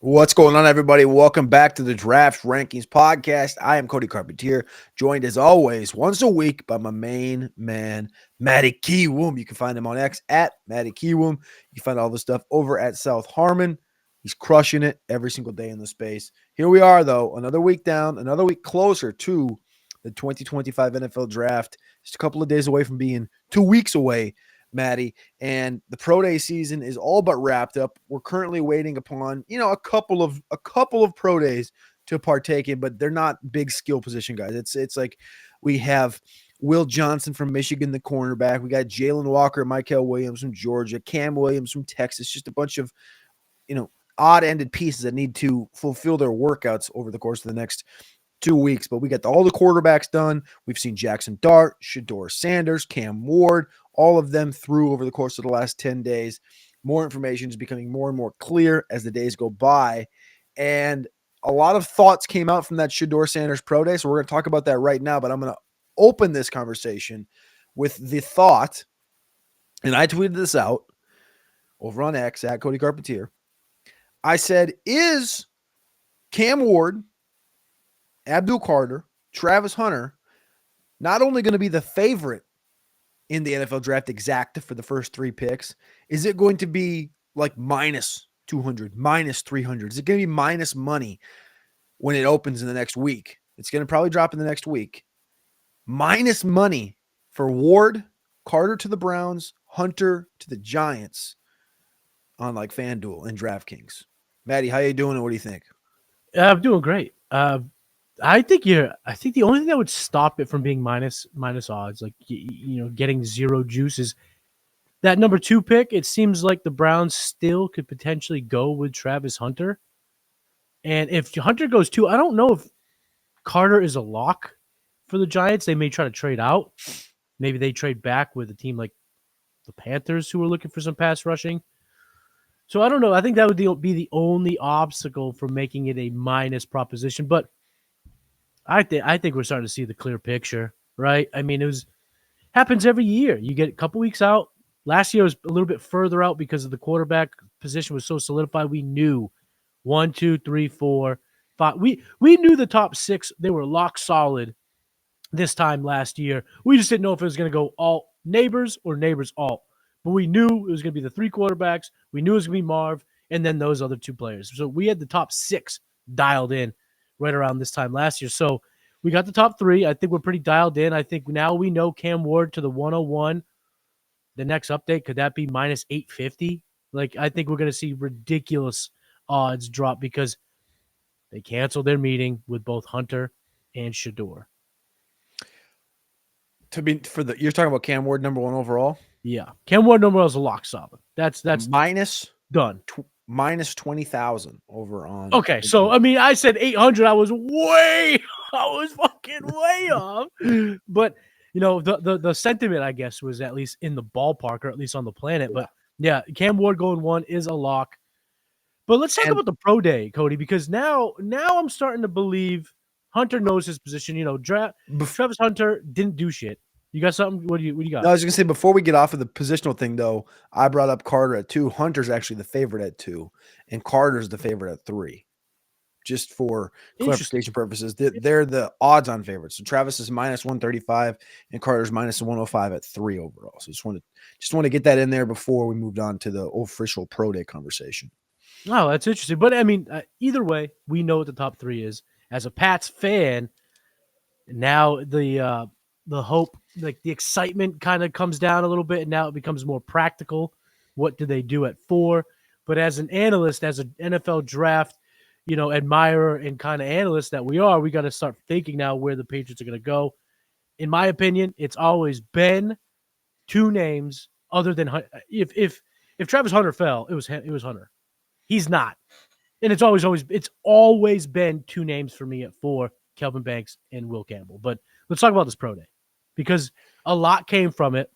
What's going on, everybody? Welcome back to the Draft Rankings Podcast. I am Cody Carpentier, joined as always once a week by my main man, Matty Kiwoom. You can find him on X at Matty Kiwoom. You can find all the stuff over at South Harmon. He's crushing it every single day in the space. Here we are, though, another week down, another week closer to the 2025 NFL Draft. Just a couple of days away from being 2 weeks away, Maddie, and the pro day season is all but wrapped up. We're currently waiting upon, a couple of pro days to partake in, but they're not big skill position guys. It's like we have Will Johnson from Michigan, the cornerback. We got Jalen Walker, Michael Williams from Georgia, Cam Williams from Texas. Just a bunch of, odd-ended pieces that need to fulfill their workouts over the course of the next 2 weeks. But we got all the quarterbacks done. We've seen Jackson Dart, Shador Sanders, Cam Ward, all of them through over the course of the last 10 days. More information is becoming more and more clear as the days go by. And a lot of thoughts came out from that Shador Sanders pro day. So we're going to talk about that right now. But I'm going to open this conversation with the thought, and I tweeted this out over on X at Cody Carpentier. I said, is Cam Ward, Abdul Carter, Travis Hunter not only going to be the favorite in the NFL draft exacta for the first 3 picks, is it going to be like minus 200, minus 300? Is it going to be minus money when it opens in the next week? It's going to probably drop in the next week. Minus money for Ward, Carter to the Browns, Hunter to the Giants on like FanDuel and DraftKings. Maddie, how you doing and what do you think? I'm doing great. I think the only thing that would stop it from being minus odds, like getting zero juice, is that number 2 pick. It seems like the Browns still could potentially go with Travis Hunter, and if Hunter goes 2, I don't know if Carter is a lock for the Giants. They may try to trade out. Maybe they trade back with a team like the Panthers, who are looking for some pass rushing. So I don't know. I think that would be the only obstacle for making it a minus proposition. But I think we're starting to see the clear picture, right? I mean, happens every year. You get a couple weeks out. Last year was a little bit further out because of the quarterback position was so solidified. We knew 1, 2, 3, 4, 5. We knew the top 6. They were lock solid this time last year. We just didn't know if it was going to go all neighbors or neighbors all. But we knew it was going to be the 3 quarterbacks. We knew it was going to be Marv and then those other 2 players. So we had the top 6 dialed in right around this time last year. So we got the top 3. I think we're pretty dialed in. I think now we know Cam Ward to the 101. The next update, could that be minus 850? Like, I think we're going to see ridiculous odds drop because they canceled their meeting with both Hunter and Shador. You're talking about Cam Ward number 1 overall? Yeah. Cam Ward number 1 is a lock solid. That's minus done. Minus 20,000 over on. Okay, so I mean, I said 800. I was fucking way off. But the sentiment, I guess, was at least in the ballpark, or at least on the planet. But yeah, Cam Ward going 1 is a lock. But let's talk about the pro day, Cody, because now I'm starting to believe Hunter knows his position. Travis Hunter didn't do shit. You got something? What do you got? No, I was going to say, before we get off of the positional thing, though, I brought up Carter at 2. Hunter's actually the favorite at 2, and Carter's the favorite at 3. Just for clarification purposes, they're the odds-on favorites. So Travis is minus 135, and Carter's minus 105 at 3 overall. So just want to get that in there before we moved on to the official pro day conversation. Oh, that's interesting. But I mean, either way, we know what the top 3 is. As a Pats fan, now the hope, like the excitement kind of comes down a little bit, and now it becomes more practical. What do they do at 4? But as an analyst, as an NFL draft, admirer and kind of analyst that we are, we got to start thinking now where the Patriots are going to go. In my opinion, it's always been 2 names other than if Travis Hunter fell, it was Hunter. He's not. And it's always been 2 names for me at 4, Kelvin Banks and Will Campbell. But let's talk about this pro day because a lot came from it.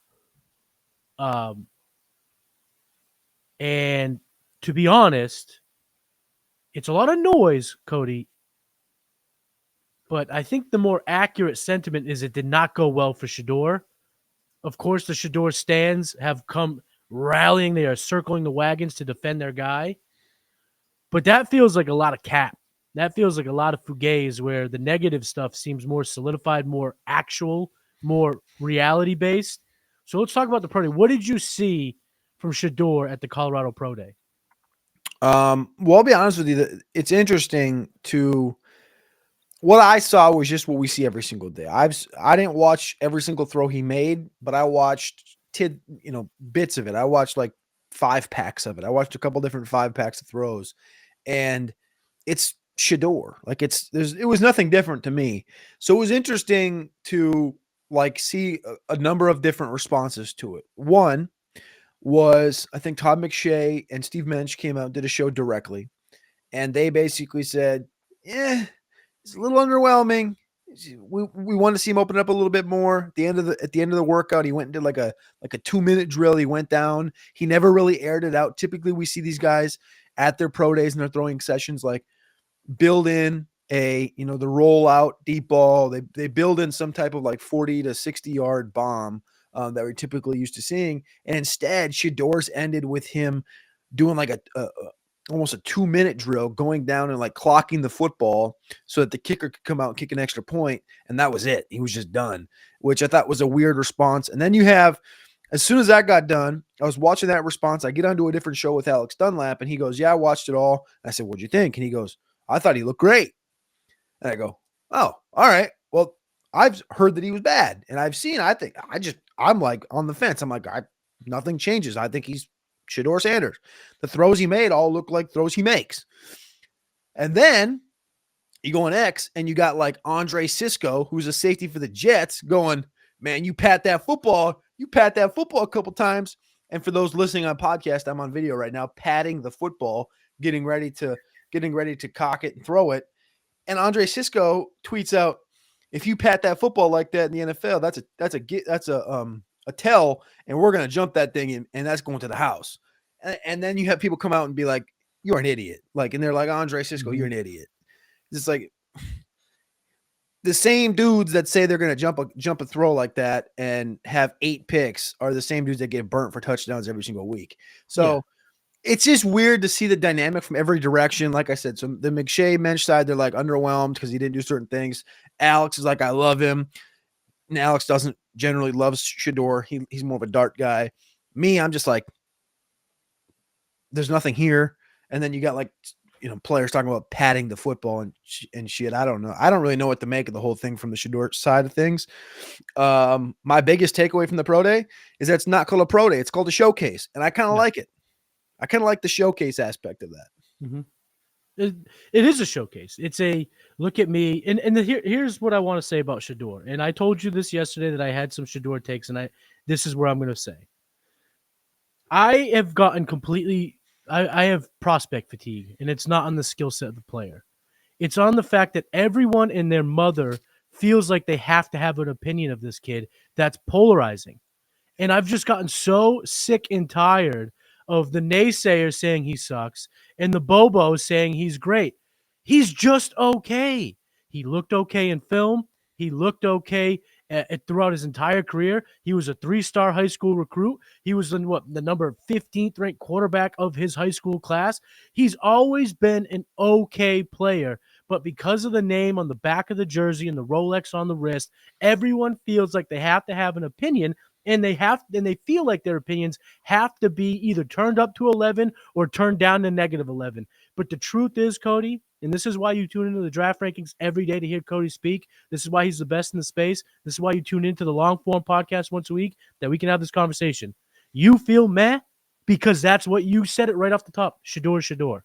And to be honest, it's a lot of noise, Cody. But I think the more accurate sentiment is it did not go well for Shador. Of course, the Shador stands have come rallying. They are circling the wagons to defend their guy. But that feels like a lot of cap. That feels like a lot of fugazi where the negative stuff seems more solidified, more actual, more reality based. So let's talk about the pro day. What did you see from Shador at the Colorado Pro Day? Well, I'll be honest with you. It's interesting to what I saw was just what we see every single day. I didn't watch every single throw he made, but I watched bits of it. I watched like 5 packs of it. I watched a couple different 5 packs of throws, and it's Shador. Like it was nothing different to me. So it was interesting to like see a number of different responses to it. One was I think Todd McShay and Steve Mensch came out and did a show directly, and they basically said, "Yeah, it's a little underwhelming. We want to see him open up a little bit more." At the end of the workout, he went and did like a 2-minute drill. He went down. He never really aired it out. Typically, we see these guys at their pro days and their throwing sessions like build in the rollout deep ball. They build in some type of like 40 to 60 yard bomb that we're typically used to seeing. And instead, Shador's ended with him doing like a almost a 2-minute drill, going down and like clocking the football so that the kicker could come out and kick an extra point. And that was it. He was just done, which I thought was a weird response. And then you have, as soon as that got done, I was watching that response. I get onto a different show with Alex Dunlap, and he goes, "Yeah, I watched it all." And I said, "What'd you think?" And he goes, "I thought he looked great." And I go, "Oh, all right. Well, I've heard that he was bad, and I'm like on the fence. I'm like, nothing changes. I think he's Shador Sanders. The throws he made all look like throws he makes." And then you go on X and you got like Andre Cisco, who's a safety for the Jets, going, "Man, you pat that football a couple times." And for those listening on podcast, I'm on video right now, patting the football, getting ready to cock it and throw it. And Andre Cisco tweets out, "If you pat that football like that in the NFL, that's a tell, and we're gonna jump that thing in, and that's going to the house." And then you have people come out and be like, "You're an idiot," like, and they're like, "Andre Cisco, you're an idiot." It's like the same dudes that say they're gonna jump a throw like that and have 8 picks are the same dudes that get burnt for touchdowns every single week. So. Yeah. It's just weird to see the dynamic from every direction. Like I said, so the McShay Mensch side, they're like underwhelmed because he didn't do certain things. Alex is like, "I love him." And Alex doesn't generally love Shador. He's more of a dart guy. Me, I'm just like, there's nothing here. And then you got like, players talking about patting the football and shit. I don't know. I don't really know what to make of the whole thing from the Shador side of things. My biggest takeaway from the pro day is that it's not called a pro day. It's called a showcase. And I kind of like it. I kind of like the showcase aspect of that. Mm-hmm. It is a showcase. It's a look at me. And here's what I want to say about Shador. And I told you this yesterday that I had some Shador takes, and this is where I'm going to say. I have gotten completely. I have prospect fatigue, and it's not on the skill set of the player. It's on the fact that everyone and their mother feels like they have to have an opinion of this kid that's polarizing. And I've just gotten so sick and tired of the naysayers saying he sucks and the Bobo saying he's great. He's just okay. He looked okay in film. He looked okay throughout his entire career. He was a 3-star high school recruit. He was in the number 15th ranked quarterback of his high school class. He's always been an okay player, but because of the name on the back of the jersey and the Rolex on the wrist, everyone feels like they have to have an opinion, and they feel like their opinions have to be either turned up to 11 or turned down to negative 11. But the truth is, Cody, and this is why you tune into the draft rankings every day to hear Cody speak. This is why he's the best in the space. This is why you tune into the long form podcast once a week, that we can have this conversation. You feel meh because that's what you said it right off the top. Shador.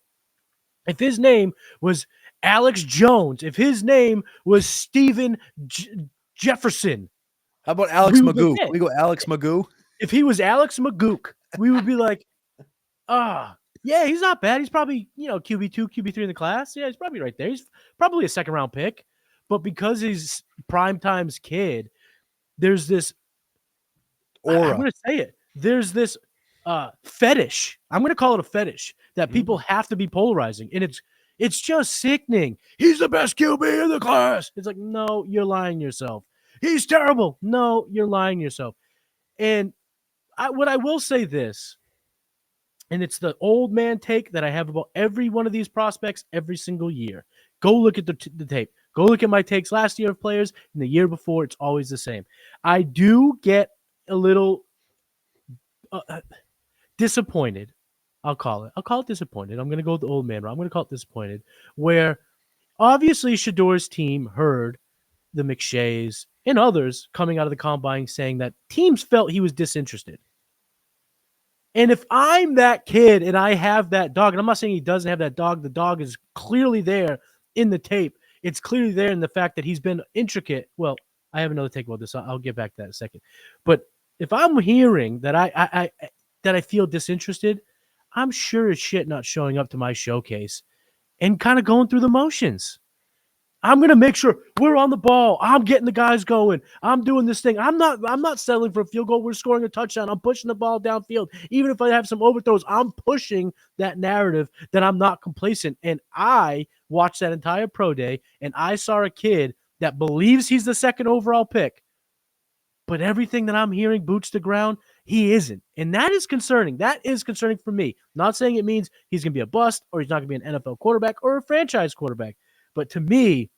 If his name was Alex Jones, if his name was Steven Jefferson, how about Alex Magoo? Can we go Alex Magoo? If he was Alex Magook, we would be like, yeah, he's not bad. He's probably, QB2, QB3 in the class. Yeah, he's probably right there. He's probably a second-round pick. But because he's Primetime's kid, there's this aura. I'm going to say it. There's this fetish. I'm going to call it a fetish that people have to be polarizing. And it's just sickening. He's the best QB in the class. It's like, no, you're lying yourself. He's terrible. No, you're lying yourself. And what I will say this, And it's the old man take that I have about every one of these prospects every single year. Go look at the tape. Go look at my takes last year of players and the year before. It's always the same. I do get a little disappointed. I'll call it. I'll call it disappointed. I'm going to go with the old man route. I'm going to call it disappointed, where obviously Shador's team heard the McShays and others coming out of the combine saying that teams felt he was disinterested. And if I'm that kid and I have that dog, and I'm not saying he doesn't have that dog, the dog is clearly there in the tape. It's clearly there in the fact that he's been intricate. Well, I have another take about this. I'll get back to that in a second. But if I'm hearing that I feel disinterested, I'm sure as shit not showing up to my showcase and kind of going through the motions. I'm gonna make sure we're on the ball. I'm getting the guys going. I'm doing this thing. I'm not settling for a field goal. We're scoring a touchdown. I'm pushing the ball downfield. Even if I have some overthrows, I'm pushing that narrative that I'm not complacent. And I watched that entire pro day and I saw a kid that believes he's the second overall pick. But everything that I'm hearing boots to ground, he isn't. And that is concerning. That is concerning for me. Not saying it means he's going to be a bust or he's not going to be an NFL quarterback or a franchise quarterback. But to me,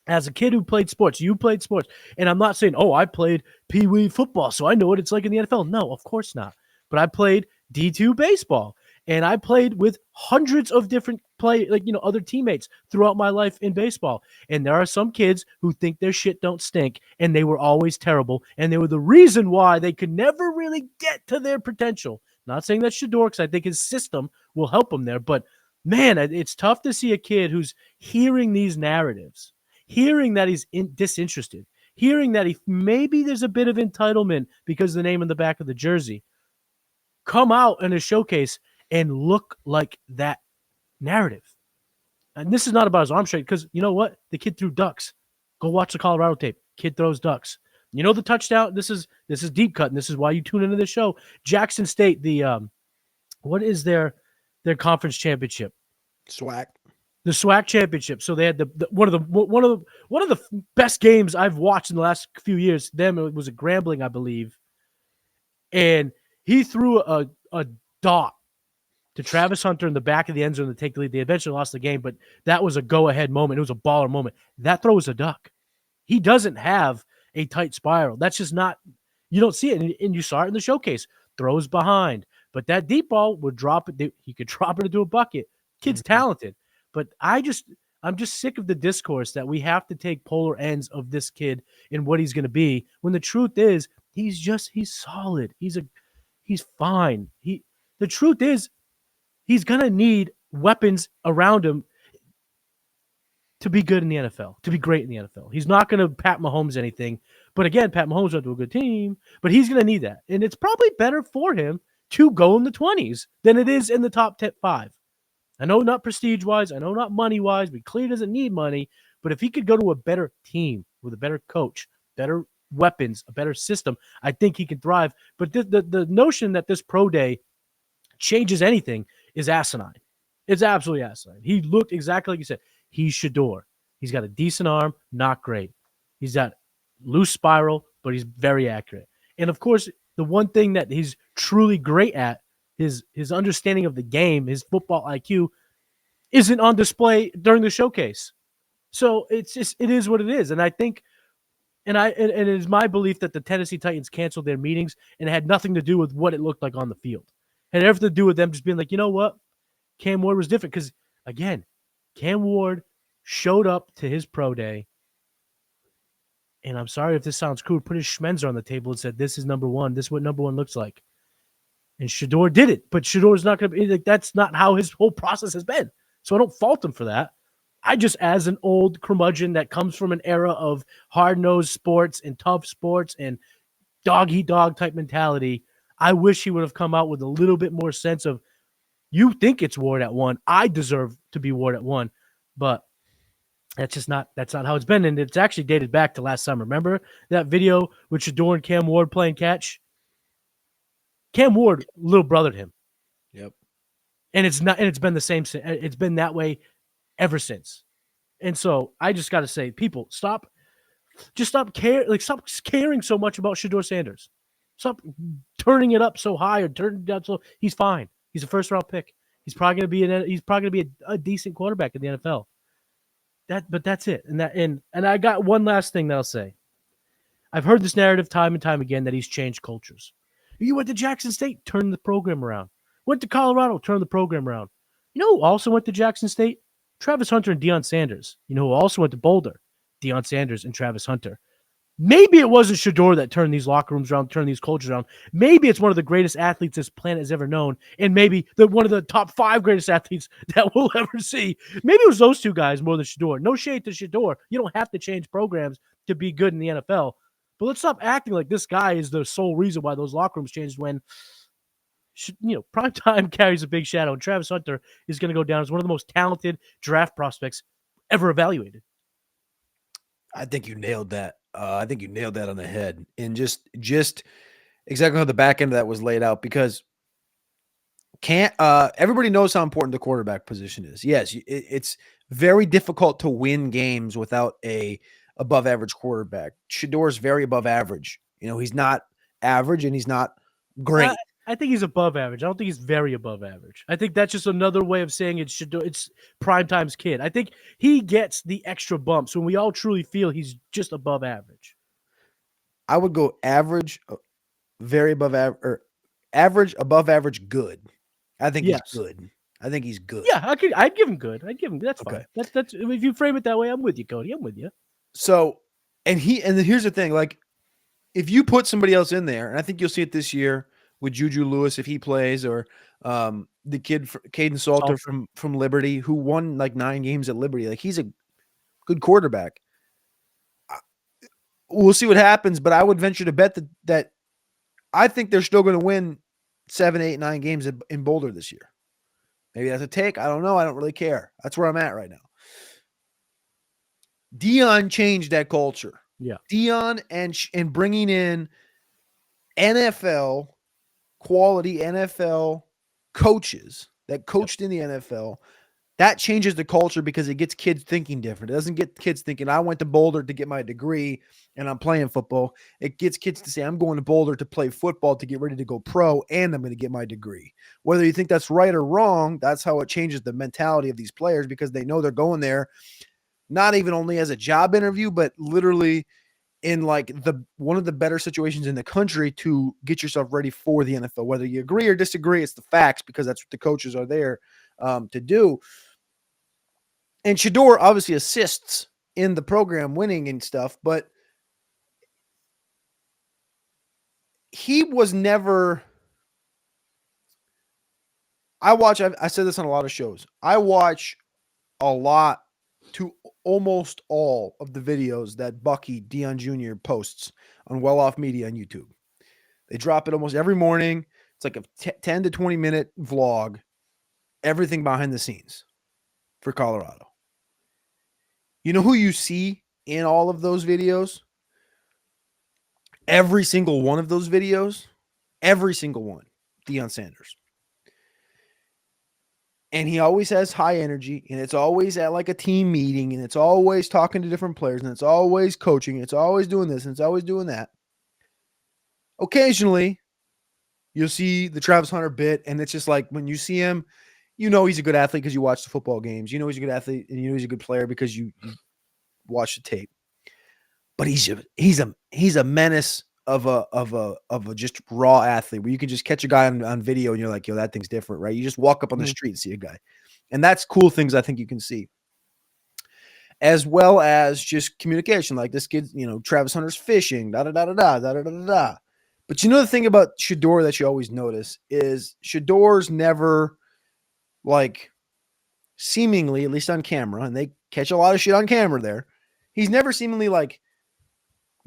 as a kid who played sports, you played sports, and I'm not saying, oh, I played Pee Wee football, so I know what it's like in the NFL. No, of course not. But I played D2 baseball, and I played with hundreds of different other teammates throughout my life in baseball. And there are some kids who think their shit don't stink, and they were always terrible, and they were the reason why they could never really get to their potential. Not saying that's Shador, because I think his system will help him there, but man, it's tough to see a kid who's hearing these narratives, hearing that he's disinterested, hearing that maybe there's a bit of entitlement because of the name in the back of the jersey, come out in a showcase and look like that narrative. And this is not about his arm strength, because you know what? The kid threw ducks. Go watch the Colorado tape. Kid throws ducks. You know the touchdown? This is deep cut, and this is why you tune into the show. Jackson State, what is their conference championship? SWAC. The SWAC championship. So they had one of the best games I've watched in the last few years. It was a Grambling, I believe, and he threw a dot to Travis Hunter in the back of the end zone to take the lead. They eventually lost the game, but that was a go-ahead moment. It was a baller moment. That throw was a duck. He doesn't have a tight spiral. That's just not. You don't see it, and you saw it in the showcase. Throws behind, but that deep ball would drop it. He could drop it into a bucket. Kid's talented. But I'm just sick of the discourse that we have to take polar ends of this kid and what he's going to be, when the truth is he's solid. He's fine. The truth is he's going to need weapons around him to be good in the NFL, to be great in the NFL. He's not going to Pat Mahomes anything. But again, Pat Mahomes went to a good team, but he's going to need that. And it's probably better for him to go in the 20s than it is in the top 5. I know not prestige-wise, I know not money-wise, but clearly doesn't need money. But if he could go to a better team with a better coach, better weapons, a better system, I think he can thrive. But the notion that this pro day changes anything is asinine. It's absolutely asinine. He looked exactly like you said. He's Shador. He's got a decent arm, not great. He's got loose spiral, but he's very accurate. And of course, the one thing that he's truly great at, his understanding of the game, his football IQ, isn't on display during the showcase. So it is what it is. And I think, and it is my belief that the Tennessee Titans canceled their meetings, and it had nothing to do with what it looked like on the field. It had everything to do with them just being like, you know what? Cam Ward was different, because again, Cam Ward showed up to his pro day, and I'm sorry if this sounds crude, put his Schmenzer on the table and said, this is number one. This is what number one looks like. And Shador did it, but Shador's not going to be like, that's not how his whole process has been. So I don't fault him for that. I just, as an old curmudgeon that comes from an era of hard-nosed sports and tough sports and dog-eat-dog type mentality, I wish he would have come out with a little bit more sense of, you think it's Ward at 1. I deserve to be Ward at 1. But that's not how it's been. And it's actually dated back to last summer. Remember that video with Shador and Cam Ward playing catch? Cam Ward little brothered him. Yep. And it's been the same. It's been that way ever since. And so I just got to say, people, stop caring so much about Shador Sanders. Stop turning it up so high or turning it down so he's fine. He's a first round pick. He's probably going to be a decent quarterback in the NFL. But that's it. And I got one last thing that I'll say. I've heard this narrative time and time again that he's changed cultures. You went to Jackson State, turned the program around. Went to Colorado, turned the program around. You know who also went to Jackson State? Travis Hunter and Deion Sanders. You know who also went to Boulder? Deion Sanders and Travis Hunter. Maybe it wasn't Shador that turned these locker rooms around, turned these cultures around. Maybe it's one of the greatest athletes this planet has ever known, and maybe one of the top 5 greatest athletes that we'll ever see. Maybe it was those two guys more than Shador. No shade to Shador. You don't have to change programs to be good in the NFL. But let's stop acting like this guy is the sole reason why those locker rooms changed when, prime time carries a big shadow. And Travis Hunter is going to go down as one of the most talented draft prospects ever evaluated. I think you nailed that. I think you nailed that on the head. And just exactly how the back end of that was laid out, because everybody knows how important the quarterback position is. Yes, it's very difficult to win games without a above average quarterback. Shador's very above average. He's not average and he's not great. I think he's above average. I don't think he's very above average. I think that's just another way of saying it's Primetime's kid. I think he gets the extra bumps when we all truly feel he's just above average. I would go average, very above average, or average, above average, good. I think he's good. I think he's good. Yeah, I'd give him good. That's fine. That's if you frame it that way, I'm with you, Cody. I'm with you. So, and here's the thing, like, if you put somebody else in there, and I think you'll see it this year with Juju Lewis if he plays, or the kid Caden Salter from Liberty, who won like 9 games at Liberty. Like, he's a good quarterback. We'll see what happens, but I would venture to bet that I think they're still going to win 7, 8, 9 games in Boulder this year. Maybe that's a take. I don't know. I don't really care. That's where I'm at right now. Deion changed that culture. Yeah. Deion and bringing in NFL quality NFL coaches that coached in the NFL, that changes the culture because it gets kids thinking different. It doesn't get kids thinking, I went to Boulder to get my degree and I'm playing football. It gets kids to say, I'm going to Boulder to play football to get ready to go pro, and I'm going to get my degree. Whether you think that's right or wrong, that's how it changes the mentality of these players, because they know they're going there not even only as a job interview, but literally in like one of the better situations in the country to get yourself ready for the NFL. Whether you agree or disagree, it's the facts, because that's what the coaches are there to do. And Shador obviously assists in the program winning and stuff, but he was never. I said this on a lot of shows. I watch a lot to almost all of the videos that Bucky Deion Jr. posts on Well Off Media on YouTube. They drop it almost every morning. It's like a 10 to 20 minute vlog, everything behind the scenes for Colorado. You know who you see in all of those videos? Every single one of those videos, every single one, Deion Sanders. And he always has high energy, and it's always at like a team meeting, and it's always talking to different players, and it's always coaching, and it's always doing this, and it's always doing that. Occasionally, you'll see the Travis Hunter bit, and it's just like when you see him, you know he's a good athlete because you watch the football games. You know he's a good athlete, and you know he's a good player because you watch the tape. But he's a menace of a just raw athlete, where you can just catch a guy on video and you're like, yo, that thing's different, right? You just walk up on the street and see a guy. And that's cool things I think you can see. As well as just communication, like this kid, Travis Hunter's fishing, da-da-da-da-da. But the thing about Shador that you always notice is Shador's never, like, seemingly, at least on camera, and they catch a lot of shit on camera there, he's never seemingly like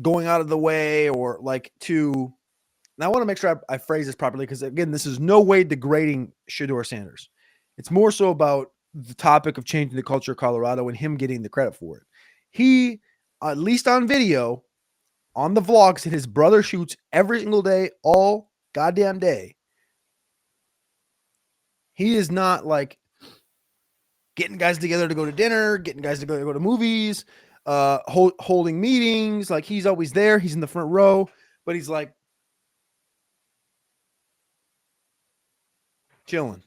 going out of the way or like to. Now I want to make sure I phrase this properly, because again, this is no way degrading Shador Sanders. It's more so about the topic of changing the culture of Colorado and him getting the credit for it. He, at least on video, on the vlogs that his brother shoots every single day, all goddamn day, he is not like getting guys together to go to dinner, getting guys together to go to movies, holding meetings. Like, he's always there. He's in the front row, but he's like, chilling.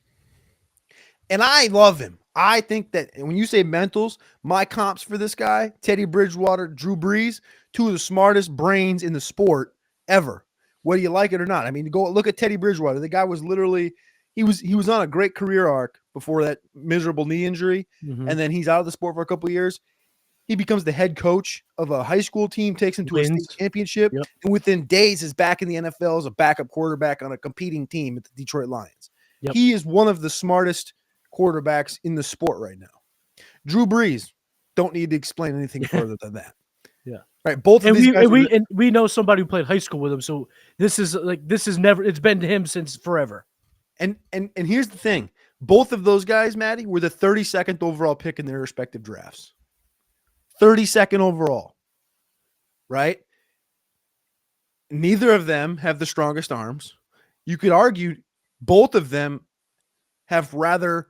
And I love him. I think that when you say mentals, my comps for this guy, Teddy Bridgewater, Drew Brees, two of the smartest brains in the sport ever, whether you like it or not. I mean, go look at Teddy Bridgewater. The guy was literally he was on a great career arc before that miserable knee injury, Mm-hmm. and then he's out of the sport for a couple of years. He becomes the head coach of a high school team, takes him to a state Wins. championship, Yep. and within days is back in the NFL as a backup quarterback on a competing team at the Detroit Lions. Yep. He is one of the smartest quarterbacks in the sport right now. Drew Brees, don't need to explain anything further than that. Yeah. Right. Both of And these guys we know somebody who played high school with him, so this is never, it's been to him since forever. and here's the thing. Both of those guys, Maddie, were the 32nd overall pick in their respective drafts. 32nd overall. Right? Neither of them have the strongest arms. You could argue both of them have rather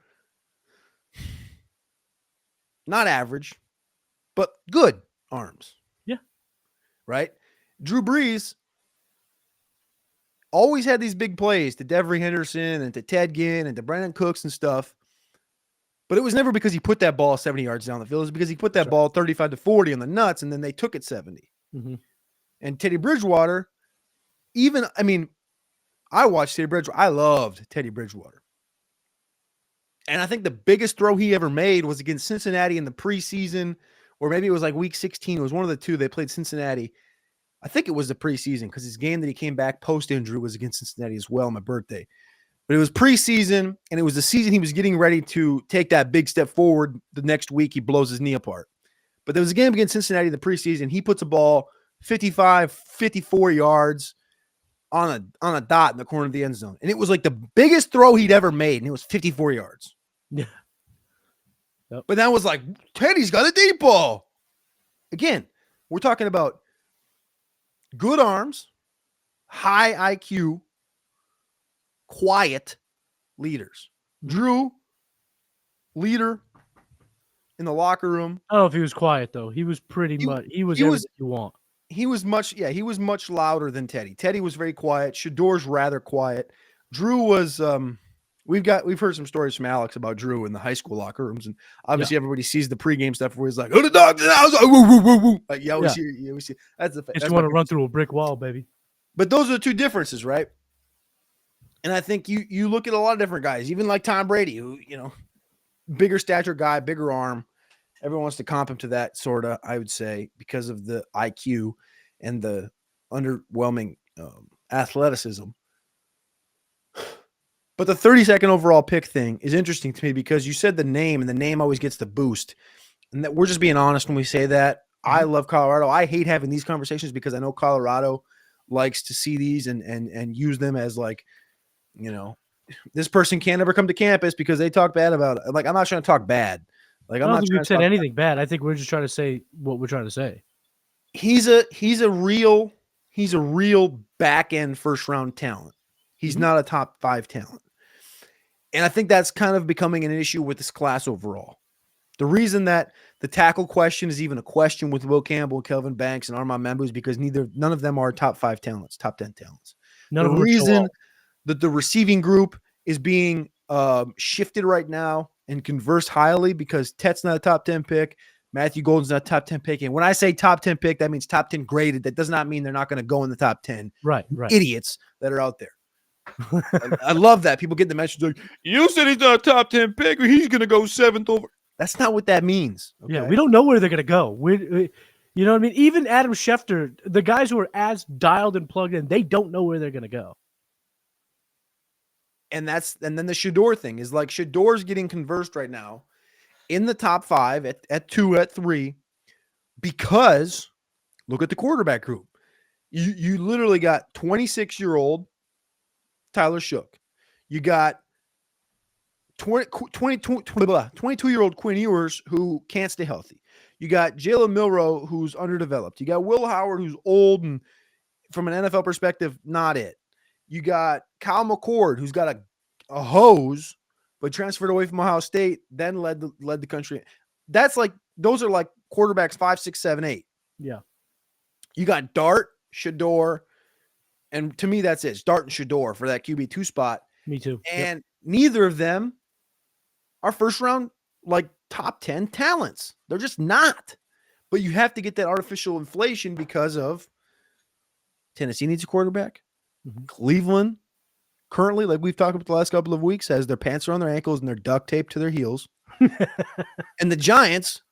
not average, but good arms. Yeah. Right? Drew Brees always had these big plays to Devery Henderson and to Ted Ginn and to Brandon Cooks and stuff. But it was never because he put that ball 70 yards down the field. It was because he put that ball 35 to 40 on the nuts, and then they took it 70. Mm-hmm. And Teddy Bridgewater, I watched Teddy Bridgewater. I loved Teddy Bridgewater. And I think the biggest throw he ever made was against Cincinnati in the preseason, or maybe it was like week 16. It was one of the two. They played Cincinnati. I think it was the preseason because his game that he came back post-injury was against Cincinnati as well, my birthday. But it was preseason, and it was the season he was getting ready to take that big step forward. The next week, he blows his knee apart. But there was a game against Cincinnati in the preseason. He puts a ball 55, 54 yards on a dot in the corner of the end zone. And it was like the biggest throw he'd ever made, and it was 54 yards. Yeah. Yep. But that was like, Teddy's got a deep ball. Again, we're talking about good arms, high IQ, quiet leaders. Drew, leader in the locker room. I don't know if he was quiet though. He was pretty much. He was everything you want. He was much louder than Teddy. Teddy was very quiet. Shador's rather quiet. Drew was we've heard some stories from Alex about Drew in the high school locker rooms, and obviously everybody sees the pregame stuff where he's like, "Oh, the dog's in the house!" Like, woo, woo, woo, woo. Like you always see. That's the. Just want to run through a brick wall, baby. But those are the two differences, right? And I think you look at a lot of different guys, even like Tom Brady, who, bigger stature guy, bigger arm. Everyone wants to comp him to that, sort of, I would say, because of the IQ and the underwhelming athleticism. But the 32nd overall pick thing is interesting to me because you said the name, and the name always gets the boost. And that we're just being honest when we say that. I love Colorado. I hate having these conversations because I know Colorado likes to see these and use them as like, this person can't ever come to campus because they talk bad about it. Like, I'm not trying to talk bad. Like, I don't think we've said anything bad. I think we're just trying to say what we're trying to say. He's a real back end first round talent. He's not a top 5 talent. And I think that's kind of becoming an issue with this class overall. The reason that the tackle question is even a question with Will Campbell, Kelvin Banks, and Armand Membu is because none of them are top 5 talents, top 10 talents. The reason that the receiving group is being shifted right now and conversed highly because Tet's not a top 10 pick, Matthew Golden's not a top 10 pick. And when I say top 10 pick, that means top 10 graded. That does not mean they're not going to go in the top 10. Right. Idiots that are out there. I love that. People get the message like, you said he's not a top 10 pick, or he's going to go 7th over. That's not what that means. Okay? Yeah, we don't know where they're going to go. We, you know what I mean? Even Adam Schefter, the guys who are as dialed and plugged in, they don't know where they're going to go. And then the Shador thing is like Shador's getting conversed right now in the top 5 at 2, at 3, because look at the quarterback group. You literally got 26-year-old Tyler Shook. You got 22-year-old Quinn Ewers who can't stay healthy. You got Jalen Milroe who's underdeveloped. You got Will Howard who's old and from an NFL perspective, not it. You got Kyle McCord who's got a hose, but transferred away from Ohio State, then led the country. That's like, those are like quarterbacks 5, 6, 7, 8. Yeah. You got Dart, Shador, and to me that's it. It's Dart and Shador for that QB2 spot. Me too. And neither of them are first round, like top 10 talents. They're just not. But you have to get that artificial inflation because of Tennessee needs a quarterback. Mhm. Cleveland, currently, like we've talked about the last couple of weeks, has their pants around their ankles and they're duct taped to their heels. And the Giants,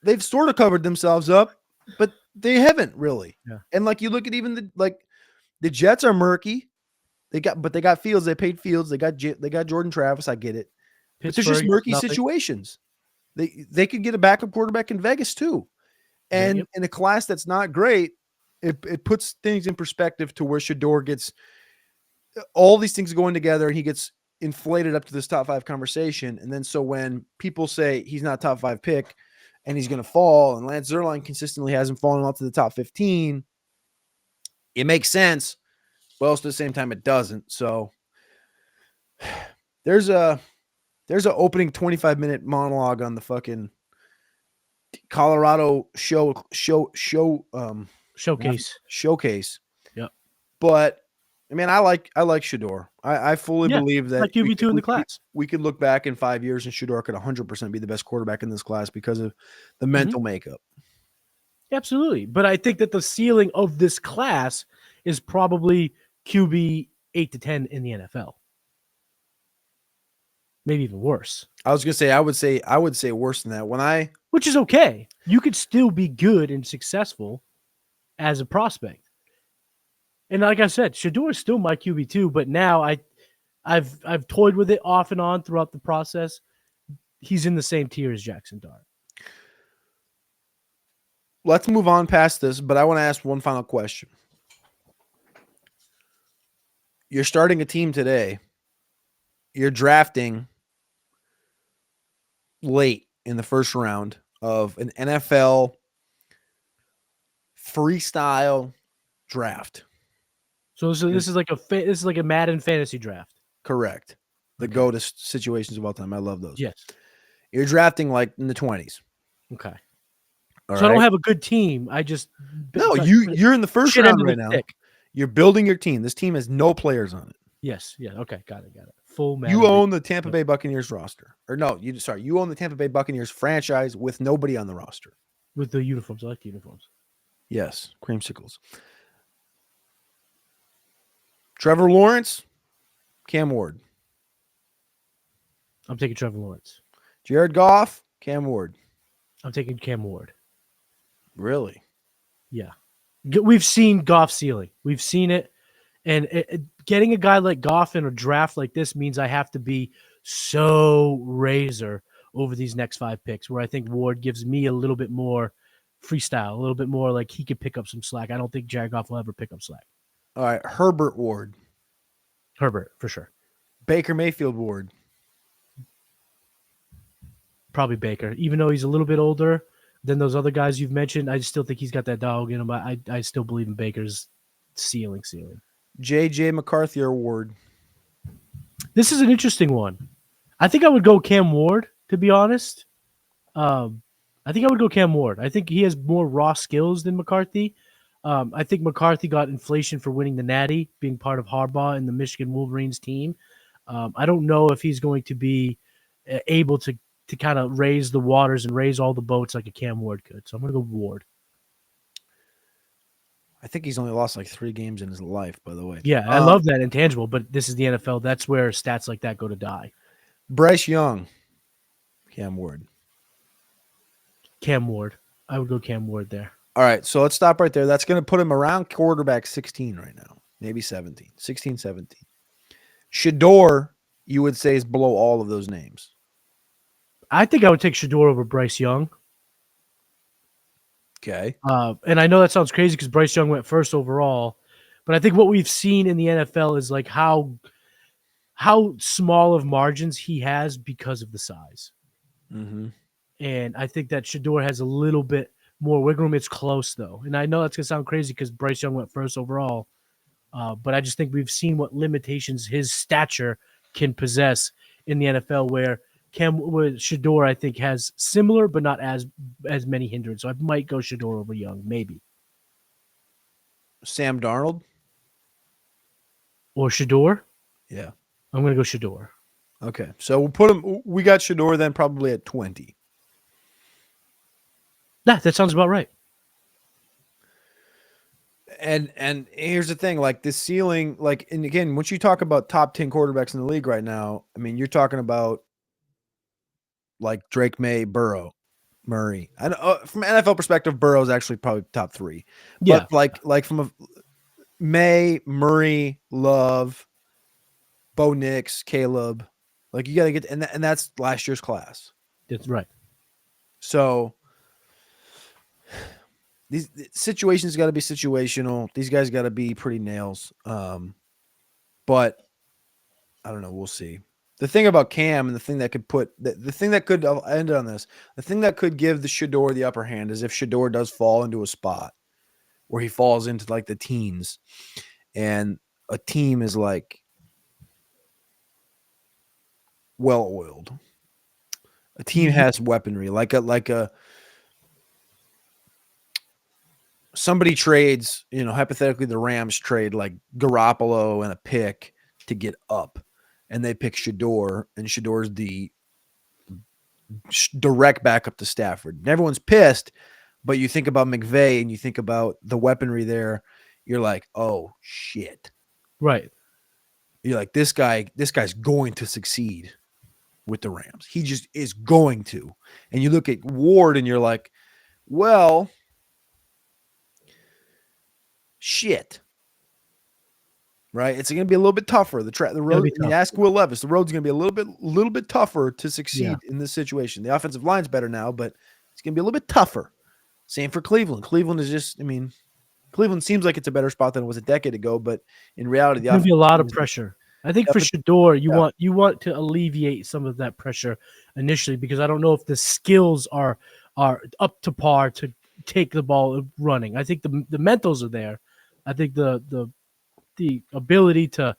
they've sort of covered themselves up, but they haven't really. Yeah. And like you look at even the Jets are murky. They got Fields. They paid Fields. They got Jordan Travis. I get it, but there's just Pittsburgh has murky nothing. situations. They could get a backup quarterback in Vegas too, and Yep. in a class that's not great, it puts things in perspective to where Shador gets all these things going together and he gets inflated up to this top 5 conversation. And then so when people say he's not a top 5 pick and he's going to fall, and Lance Zierlein consistently hasn't fallen off to the top 15, it makes sense. But also at the same time, it doesn't. So there's an opening 25-minute monologue on the fucking Colorado showcase. Yep. But I mean, I like Shador. I fully Yeah, believe that like QB2 in the class. we could look back in 5 years and Shador could 100% be the best quarterback in this class because of the mental makeup. Absolutely. But I think that the ceiling of this class is probably QB 8 to 10 in the NFL. Maybe even worse. I was gonna say I would say worse than that. Which is okay. You could still be good and successful as a prospect. And like I said, Shador is still my QB2, but now I've toyed with it off and on throughout the process. He's in the same tier as Jackson Dart. Let's move on past this, but I want to ask one final question. You're starting a team today. You're drafting late in the first round of an NFL freestyle draft. So this is like a Madden fantasy draft. Correct. The Okay. go to situations of all time. I love those. Yes. You're drafting like in the 20s. Okay. All so I right? don't have a good team. I just No, you're in the first shit round end of right the now. stick. You're building your team. This team has no players on it. Yes. Yeah. Okay. Got it. Full Madden. You own the Tampa Bay Buccaneers roster. Or no, you own the Tampa Bay Buccaneers franchise with nobody on the roster. With the uniforms. I like the uniforms. Yes, creamsicles. Trevor Lawrence, Cam Ward. I'm taking Trevor Lawrence. Jared Goff, Cam Ward. I'm taking Cam Ward. Really? Yeah. We've seen Goff ceiling. We've seen it. And getting a guy like Goff in a draft like this means I have to be so razor over these next 5 picks, where I think Ward gives me a little bit more freestyle, a little bit more like he could pick up some slack. I don't think Jared Goff will ever pick up slack. All right, Herbert Ward. Herbert, for sure. Baker Mayfield Ward. Probably Baker. Even though he's a little bit older than those other guys you've mentioned, I still think he's got that dog in him. I still believe in Baker's ceiling. J.J. McCarthy Ward. This is an interesting one. I think I would go Cam Ward, to be honest. I think I would go Cam Ward. I think he has more raw skills than McCarthy. I think McCarthy got inflation for winning the Natty, being part of Harbaugh and the Michigan Wolverines team. I don't know if he's going to be able to kind of raise the waters and raise all the boats like a Cam Ward could. So I'm going to go Ward. I think he's only lost like 3 games in his life, by the way. Yeah, I love that intangible, but this is the NFL. That's where stats like that go to die. Bryce Young, Cam Ward. Cam Ward. I would go Cam Ward there. All right, so let's stop right there. That's going to put him around quarterback 16 right now, maybe 17, 16, 17. Shador, you would say, is below all of those names. I think I would take Shador over Bryce Young. Okay. And I know that sounds crazy because Bryce Young went first overall, but I think what we've seen in the NFL is like how small of margins he has because of the size. Mm-hmm. And I think that Shador has a little bit more wiggle room. It's close, though. And I know that's going to sound crazy because Bryce Young went first overall, but I just think we've seen what limitations his stature can possess in the NFL, where Shador, I think, has similar but not as many hindrances. So I might go Shador over Young, maybe. Sam Darnold? Or Shador? Yeah. I'm going to go Shador. Okay, so we'll put him. We got Shador then probably at 20. Yeah, that sounds about right. And here's the thing, like this ceiling, like, and again, once you talk about top 10 quarterbacks in the league right now, I mean, you're talking about like Drake May, Burrow, Murray. And from an NFL perspective, Burrow is actually probably top three. But Yeah, like from a May, Murray, Love, Bo Nix, Caleb, like you got to get, and that's last year's class. that's right. So these situations got to be situational. These guys got to be pretty nails. But I don't know. We'll see. The thing about Cam and the thing that could put the thing that could I'll end on this. The thing that could give the Shador the upper hand is if Shador does fall into a spot where he falls into like the teens, and a team is like well oiled. A team Ye- has weaponry, like a somebody trades. Hypothetically, the Rams trade like Garoppolo and a pick to get up, and they pick Shador, and Shador's the direct backup to Stafford. And everyone's pissed, but you think about McVay and you think about the weaponry there. You're like, oh shit. Right. You're like, this guy's going to succeed with the Rams. He just is going to. And you look at Ward and you're like, well, shit. Right? It's going to be a little bit tougher. The Gotta road. be I mean, tough. ask Will Levis. The road's going to be a little bit tougher to Yeah. succeed in this situation. The offensive line's better now, but it's going to be a little bit tougher. Same for Cleveland. Cleveland is just, I mean, Cleveland seems like it's a better spot than it was a decade ago, but in reality, It's the gonna be a offensive lot team of is pressure. I think the for offen- Shador, yeah, you want to alleviate some of that pressure initially because I don't know if the skills are up to par to take the ball running. I think the mentals are there. I think the ability to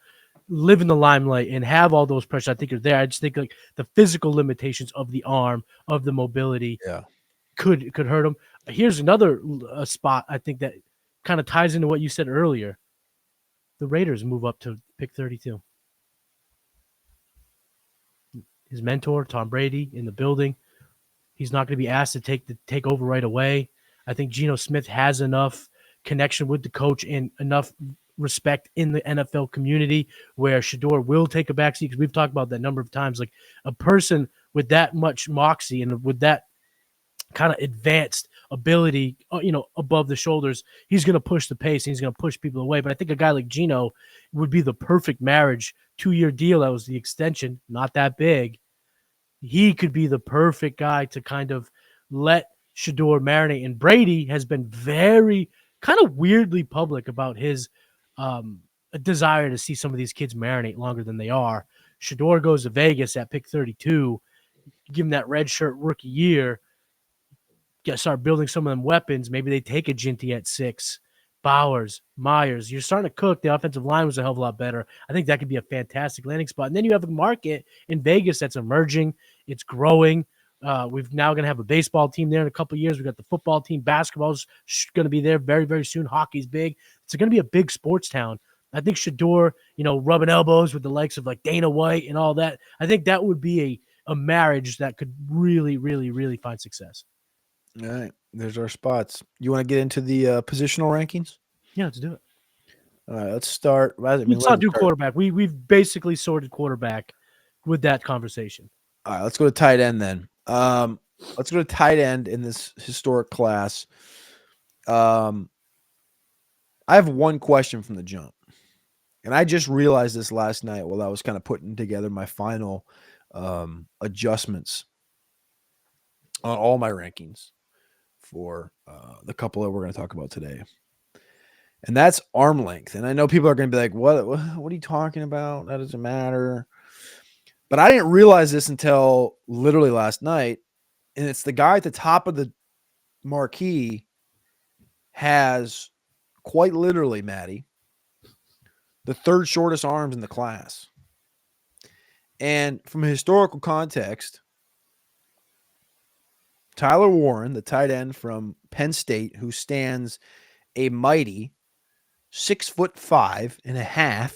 live in the limelight and have all those pressures I think are there. I just think like the physical limitations of the arm, of the mobility yeah. could hurt him. Here's another spot I think that kind of ties into what you said earlier. The Raiders move up to pick 32. His mentor, Tom Brady, in the building. He's not going to be asked to take over right away. I think Geno Smith has enough connection with the coach and enough respect in the NFL community where Shador will take a backseat because we've talked about that number of times. Like a person with that much moxie and with that kind of advanced ability, above the shoulders, he's going to push the pace and he's going to push people away. But I think a guy like Geno would be the perfect marriage. 2-year deal. That was the extension, not that big. He could be the perfect guy to kind of let Shador marinate. And Brady has been very kind of weirdly public about his desire to see some of these kids marinate longer than they are. Shador goes to Vegas at pick 32, give him that red shirt rookie year, start building some of them weapons. Maybe they take a Ginty at 6. Bowers, Myers. You're starting to cook. The offensive line was a hell of a lot better. I think that could be a fantastic landing spot. And then you have a market in Vegas that's emerging. It's growing. We've now going to have a baseball team there in a couple of years. We've got the football team. Basketball's going to be there very, very soon. Hockey's big. It's going to be a big sports town. I think Shador, rubbing elbows with the likes of like Dana White and all that. I think that would be a marriage that could really, really, really find success. All right. There's our spots. You want to get into the positional rankings? Yeah, let's do it. All right. Let's start. I mean, Let's let's not do start. quarterback. We've basically sorted quarterback with that conversation. All right. Let's go to tight end then. Let's go to tight end in this historic class. I have one question from the jump. And I just realized this last night while I was kind of putting together my final adjustments on all my rankings for the couple that we're going to talk about today. And that's arm length. And I know people are going to be like, what are you talking about? That doesn't matter. But I didn't realize this until literally last night. And it's the guy at the top of the marquee has quite literally, Maddie, the third shortest arms in the class. And from a historical context, Tyler Warren, the tight end from Penn State, who stands a mighty 6'5.5",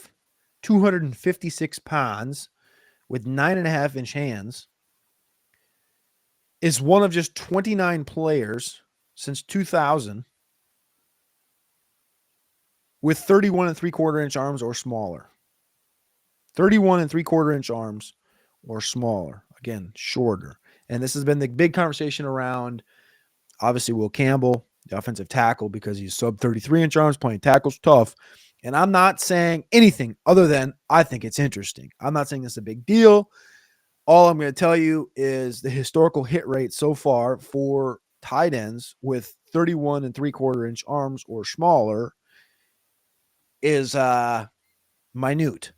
256 pounds, with 9.5-inch hands is one of just 29 players since 2000 with 31 and 3/4 inch arms or smaller. 31 and 3/4 inch arms or smaller. Again, shorter. And this has been the big conversation around, obviously, Will Campbell, the offensive tackle, because he's sub 33-inch arms, playing tackles tough. And I'm not saying anything other than I think it's interesting. I'm not saying it's a big deal. All I'm going to tell you is the historical hit rate so far for tight ends with 31 and 3/4 inch arms or smaller is minute.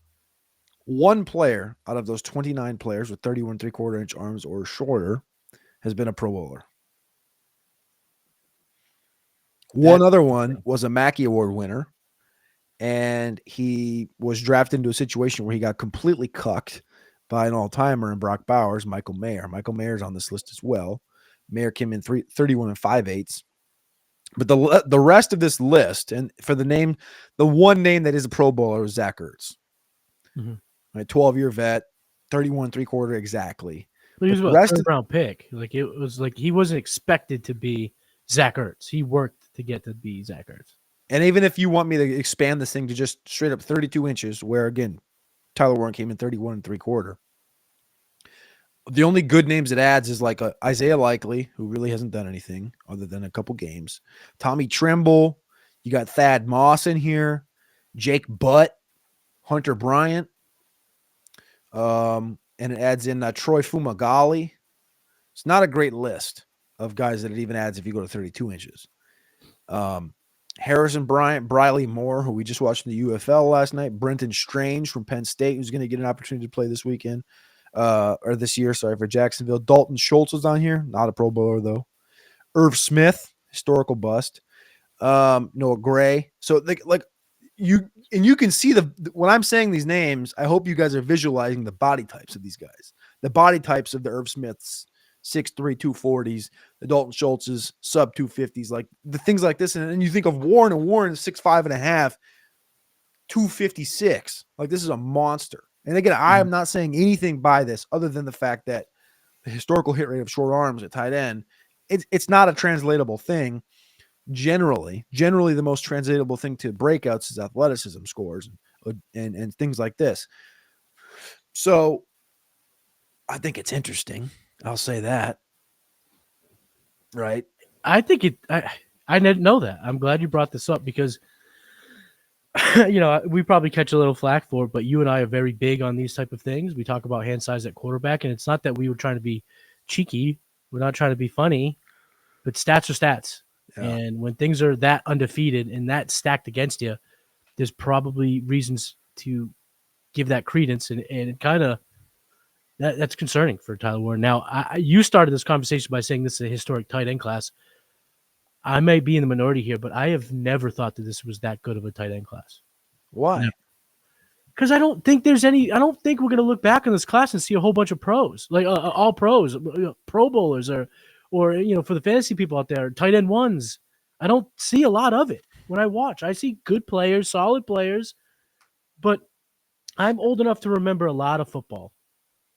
One player out of those 29 players with 31 3/4 inch arms or shorter has been a Pro Bowler. One other one was a Mackey Award winner, and he was drafted into a situation where he got completely cucked by an all-timer in Brock Bowers, Michael Mayer. Michael Mayer's on this list as well. Mayer came in 31 and 5/8. But the rest of this list, and for the one name that is a Pro Bowler was Zach Ertz. Mm-hmm. Right, 12-year vet, 31 3/4 exactly. But he was a third-round pick. Like, it was like he wasn't expected to be Zach Ertz. He worked to get to be Zach Ertz. And even if you want me to expand this thing to just straight up 32 inches, where again, Tyler Warren came in 31 3/4. The only good names it adds is like Isaiah Likely, who really hasn't done anything other than a couple games. Tommy Tremble. You got Thad Moss in here. Jake Butt. Hunter Bryant. And it adds in Troy Fumagalli. It's not a great list of guys that it even adds if you go to 32 inches. Harrison Bryant, Briley Moore, who we just watched in the UFL last night. Brenton Strange from Penn State, who's going to get an opportunity to play this weekend. Or this year, sorry, for Jacksonville. Dalton Schultz was on here, not a Pro Bowler though. Irv Smith, historical bust. Noah Gray. So like you can see when I'm saying these names, I hope you guys are visualizing the body types of these guys. The body types of the Irv Smiths, 6'3", 240s, the Dalton Schultz's sub 250s, like the things like this. And then you think of Warren, and Warren's 6'5.5", 256. Like, this is a monster. And again, I am not saying anything by this other than the fact that the historical hit rate of short arms at tight end, it's not a translatable thing. Generally, the most translatable thing to breakouts is athleticism scores and things like this. So I think it's interesting. I'll say that. Right. I think I didn't know that. I'm glad you brought this up because we probably catch a little flack for it, but you and I are very big on these type of things. We talk about hand size at quarterback, and it's not that we were trying to be cheeky. We're not trying to be funny, but stats are stats. Yeah. And when things are that undefeated and that stacked against you, there's probably reasons to give that credence, and it kind of that's concerning for Tyler Warren. Now, you started this conversation by saying this is a historic tight end class. I may be in the minority here, but I have never thought that this was that good of a tight end class. Why? Because I don't think there's any. I don't think we're going to look back in this class and see a whole bunch of pros, like all pros, Pro Bowlers, or for the fantasy people out there, tight end ones. I don't see a lot of it when I watch. I see good players, solid players, but I'm old enough to remember a lot of football.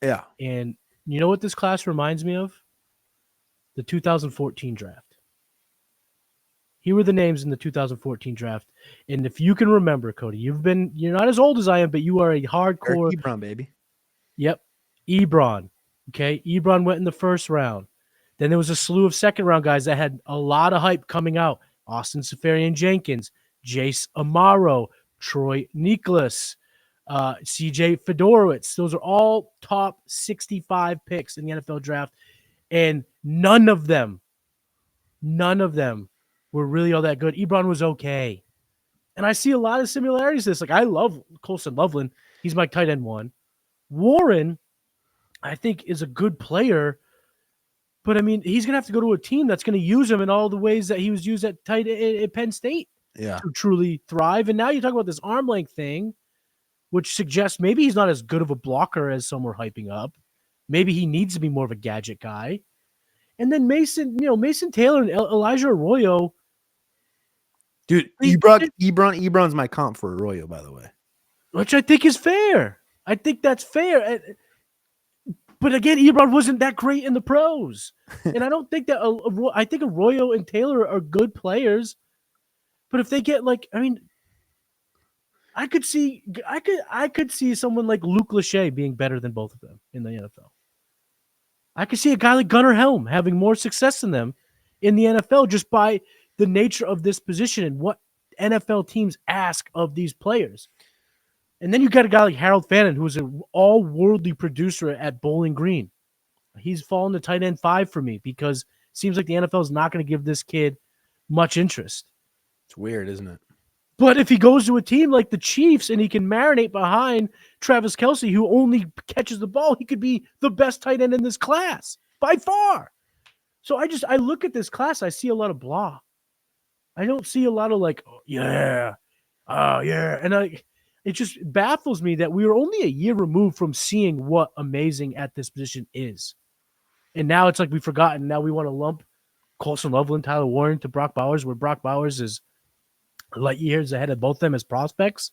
Yeah. And you know what this class reminds me of? The 2014 draft. Here were the names in the 2014 draft. And if you can remember, Cody, you're not as old as I am, but you are a hardcore. Eric Ebron, baby. Yep. Ebron. Okay. Ebron went in the first round. Then there was a slew of second round guys that had a lot of hype coming out. Austin Seferian-Jenkins, Jace Amaro, Troy Nicholas, CJ Fedorowicz. Those are all top 65 picks in the NFL draft. And none of them were really all that good. Ebron was okay. And I see a lot of similarities to this. Like, I love Colson Loveland. He's my tight end one. Warren, I think, is a good player. But, I mean, he's going to have to go to a team that's going to use him in all the ways that he was used at tight at Penn State to truly thrive. And now you talk about this arm length thing, which suggests maybe he's not as good of a blocker as some were hyping up. Maybe he needs to be more of a gadget guy. And then Mason Taylor and Elijah Arroyo. Dude, Ebron's my comp for Arroyo, by the way. Which I think is fair. I think that's fair. But again, Ebron wasn't that great in the pros, and I don't think that. I think Arroyo and Taylor are good players, but if they get like, I mean, I could see someone like Luke Lachey being better than both of them in the NFL. I could see a guy like Gunnar Helm having more success than them in the NFL just by the nature of this position and what NFL teams ask of these players. And then you got a guy like Harold Fannin, who's an all-worldly producer at Bowling Green. He's fallen to tight end 5 for me because it seems like the NFL is not going to give this kid much interest. It's weird, isn't it? But if he goes to a team like the Chiefs and he can marinate behind Travis Kelce, who only catches the ball, he could be the best tight end in this class by far. So I look at this class, I see a lot of blah. I don't see a lot of like, oh, yeah, and it just baffles me that we were only a year removed from seeing what amazing at this position is, and now it's like we've forgotten. Now we want to lump Colson Loveland, Tyler Warren to Brock Bowers, where Brock Bowers is light years ahead of both of them as prospects.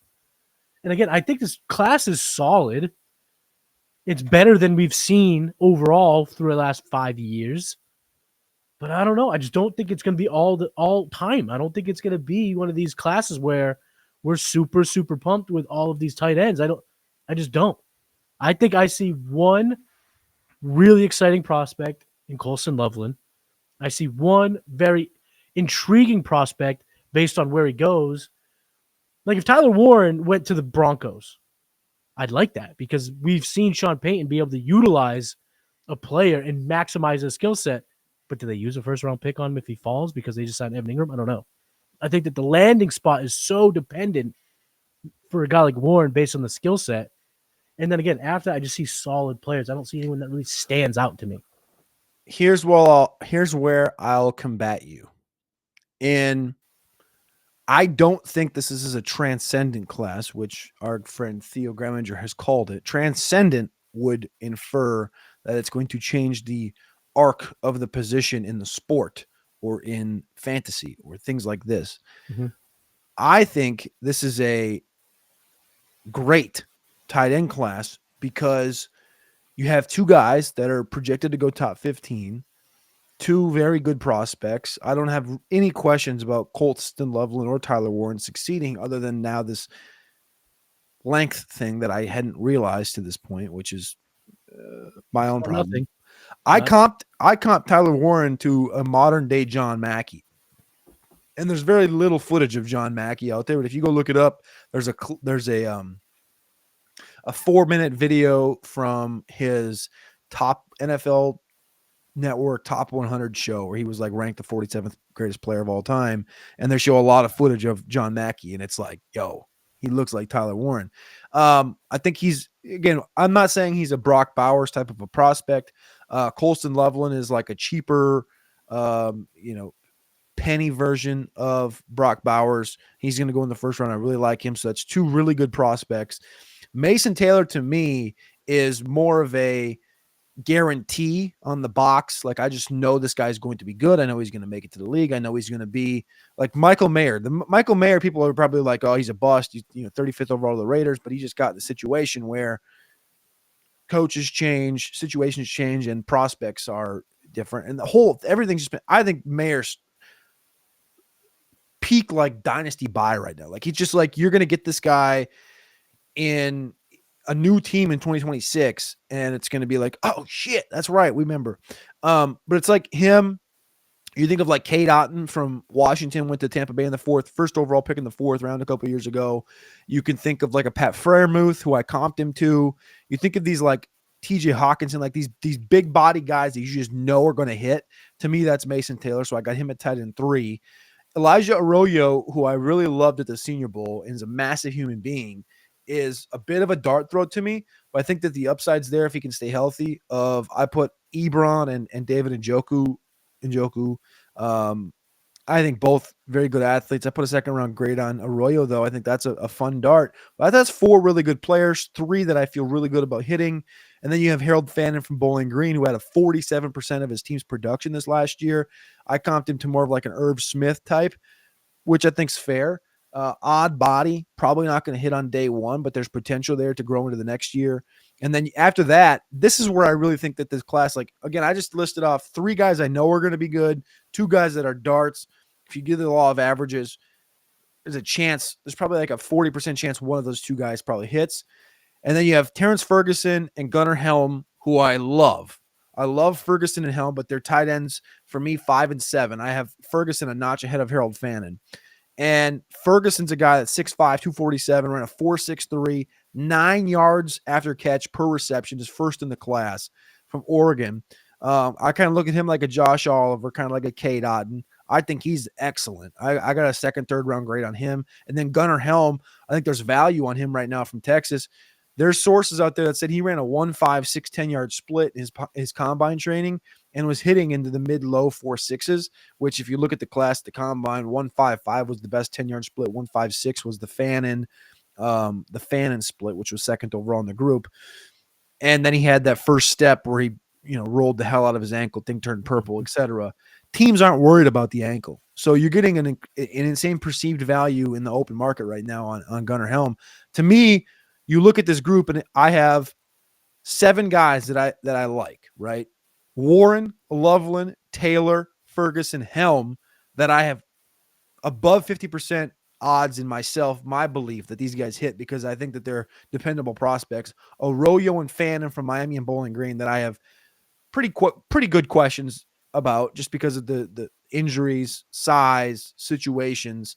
And again, I think this class is solid. It's better than we've seen overall through the last 5 years. But I don't know. I just don't think it's going to be all time. I don't think it's going to be one of these classes where we're super, super pumped with all of these tight ends. I just don't. I think I see one really exciting prospect in Colson Loveland. I see one very intriguing prospect based on where he goes. Like if Tyler Warren went to the Broncos, I'd like that because we've seen Sean Payton be able to utilize a player and maximize his skill set. But do they use a first-round pick on him if he falls because they just signed Evan Ingram? I don't know. I think that the landing spot is so dependent for a guy like Warren based on the skill set. And then again, after that, I just see solid players. I don't see anyone that really stands out to me. Here's where I'll combat you. And I don't think this is a transcendent class, which our friend Theo Graminger has called it. Transcendent would infer that it's going to change the arc of the position in the sport or in fantasy or things like this. Mm-hmm. I think this is a great tight end class because you have two guys that are projected to go top 15, two very good prospects. I don't have any questions about Colston Loveland or Tyler Warren succeeding other than now this length thing that I hadn't realized to this point, which is my own problem. Nothing. I comped Tyler Warren to a modern day John Mackey. And there's very little footage of John Mackey out there, but if you go look it up, there's a 4-minute video from his top NFL Network top 100 show where he was like ranked the 47th greatest player of all time, and they show a lot of footage of John Mackey, and it's like, yo, he looks like Tyler Warren. I think I'm not saying he's a Brock Bowers type of a prospect. Colston Loveland is like a cheaper, penny version of Brock Bowers. He's going to go in the first round. I really like him. So that's two really good prospects. Mason Taylor to me is more of a guarantee on the box. Like I just know this guy's going to be good. I know he's going to make it to the league. I know he's going to be like Michael Mayer. The Michael Mayer people are probably like, oh, he's a bust. He's 35th overall to the Raiders, but he just got in the situation where coaches change, situations change, and prospects are different. And everything's just been, I think Mayer's peak like dynasty buy right now. Like he's just like, you're going to get this guy in a new team in 2026 and it's going to be like, oh shit, that's right. We remember. But it's like him. You think of like Cade Otton from Washington, went to Tampa Bay in the first overall pick in the 4th round a couple of years ago. You can think of like a Pat Freiermuth, who I comped him to. You think of these like TJ Hawkinson, like these big body guys that you just know are going to hit. To me, that's Mason Taylor. So I got him at tight end 3. Elijah Arroyo, who I really loved at the Senior Bowl and is a massive human being, is a bit of a dart throw to me, but I think that the upside's there if he can stay healthy. I put Ebron and David Njoku. I think both very good athletes. I put a second round grade on Arroyo, though. I think that's a fun dart. But that's 4 really good players, 3 that I feel really good about hitting. And then you have Harold Fannin from Bowling Green, who had a 47% of his team's production this last year. I comped him to more of like an Irv Smith type, which I think's fair. Odd body, probably not going to hit on day one, but there's potential there to grow into the next year. And then after that, this is where I really think that this class, like, again, I just listed off 3 guys I know are going to be good, 2 guys that are darts. If you give the law of averages, there's probably like a 40% chance one of those 2 guys probably hits. And then you have Terrence Ferguson and Gunnar Helm, who I love. I love Ferguson and Helm, but they're tight ends for me 5 and 7. I have Ferguson a notch ahead of Harold Fannin. And Ferguson's a guy that's 6'5, 247, ran a 4.63, 9 yards after catch per reception, is first in the class from Oregon. I kind of look at him like a Josh Oliver, kind of like a Cade Otton. I think he's excellent. I got a second, third round grade on him. And then Gunnar Helm, I think there's value on him right now from Texas. There's sources out there that said he ran a 1.5, 6'10" yard split in his combine training and was hitting into the mid-low 4.6s, which if you look at the class, the combine, 1.55 was the best 10-yard split. 1.56 was the Fannin split, which was second overall in the group. And then he had that first step where he, rolled the hell out of his ankle, thing turned purple, etc. Teams aren't worried about the ankle. So you're getting an insane perceived value in the open market right now on Gunnar Helm. To me, you look at this group and I have 7 guys that I like, right? Warren, Loveland, Taylor, Ferguson, Helm, that I have above 50% odds in my belief that these guys hit because I think that they're dependable prospects. Arroyo and Fannin from Miami and Bowling Green that I have pretty good questions about just because of the injuries, size, situations.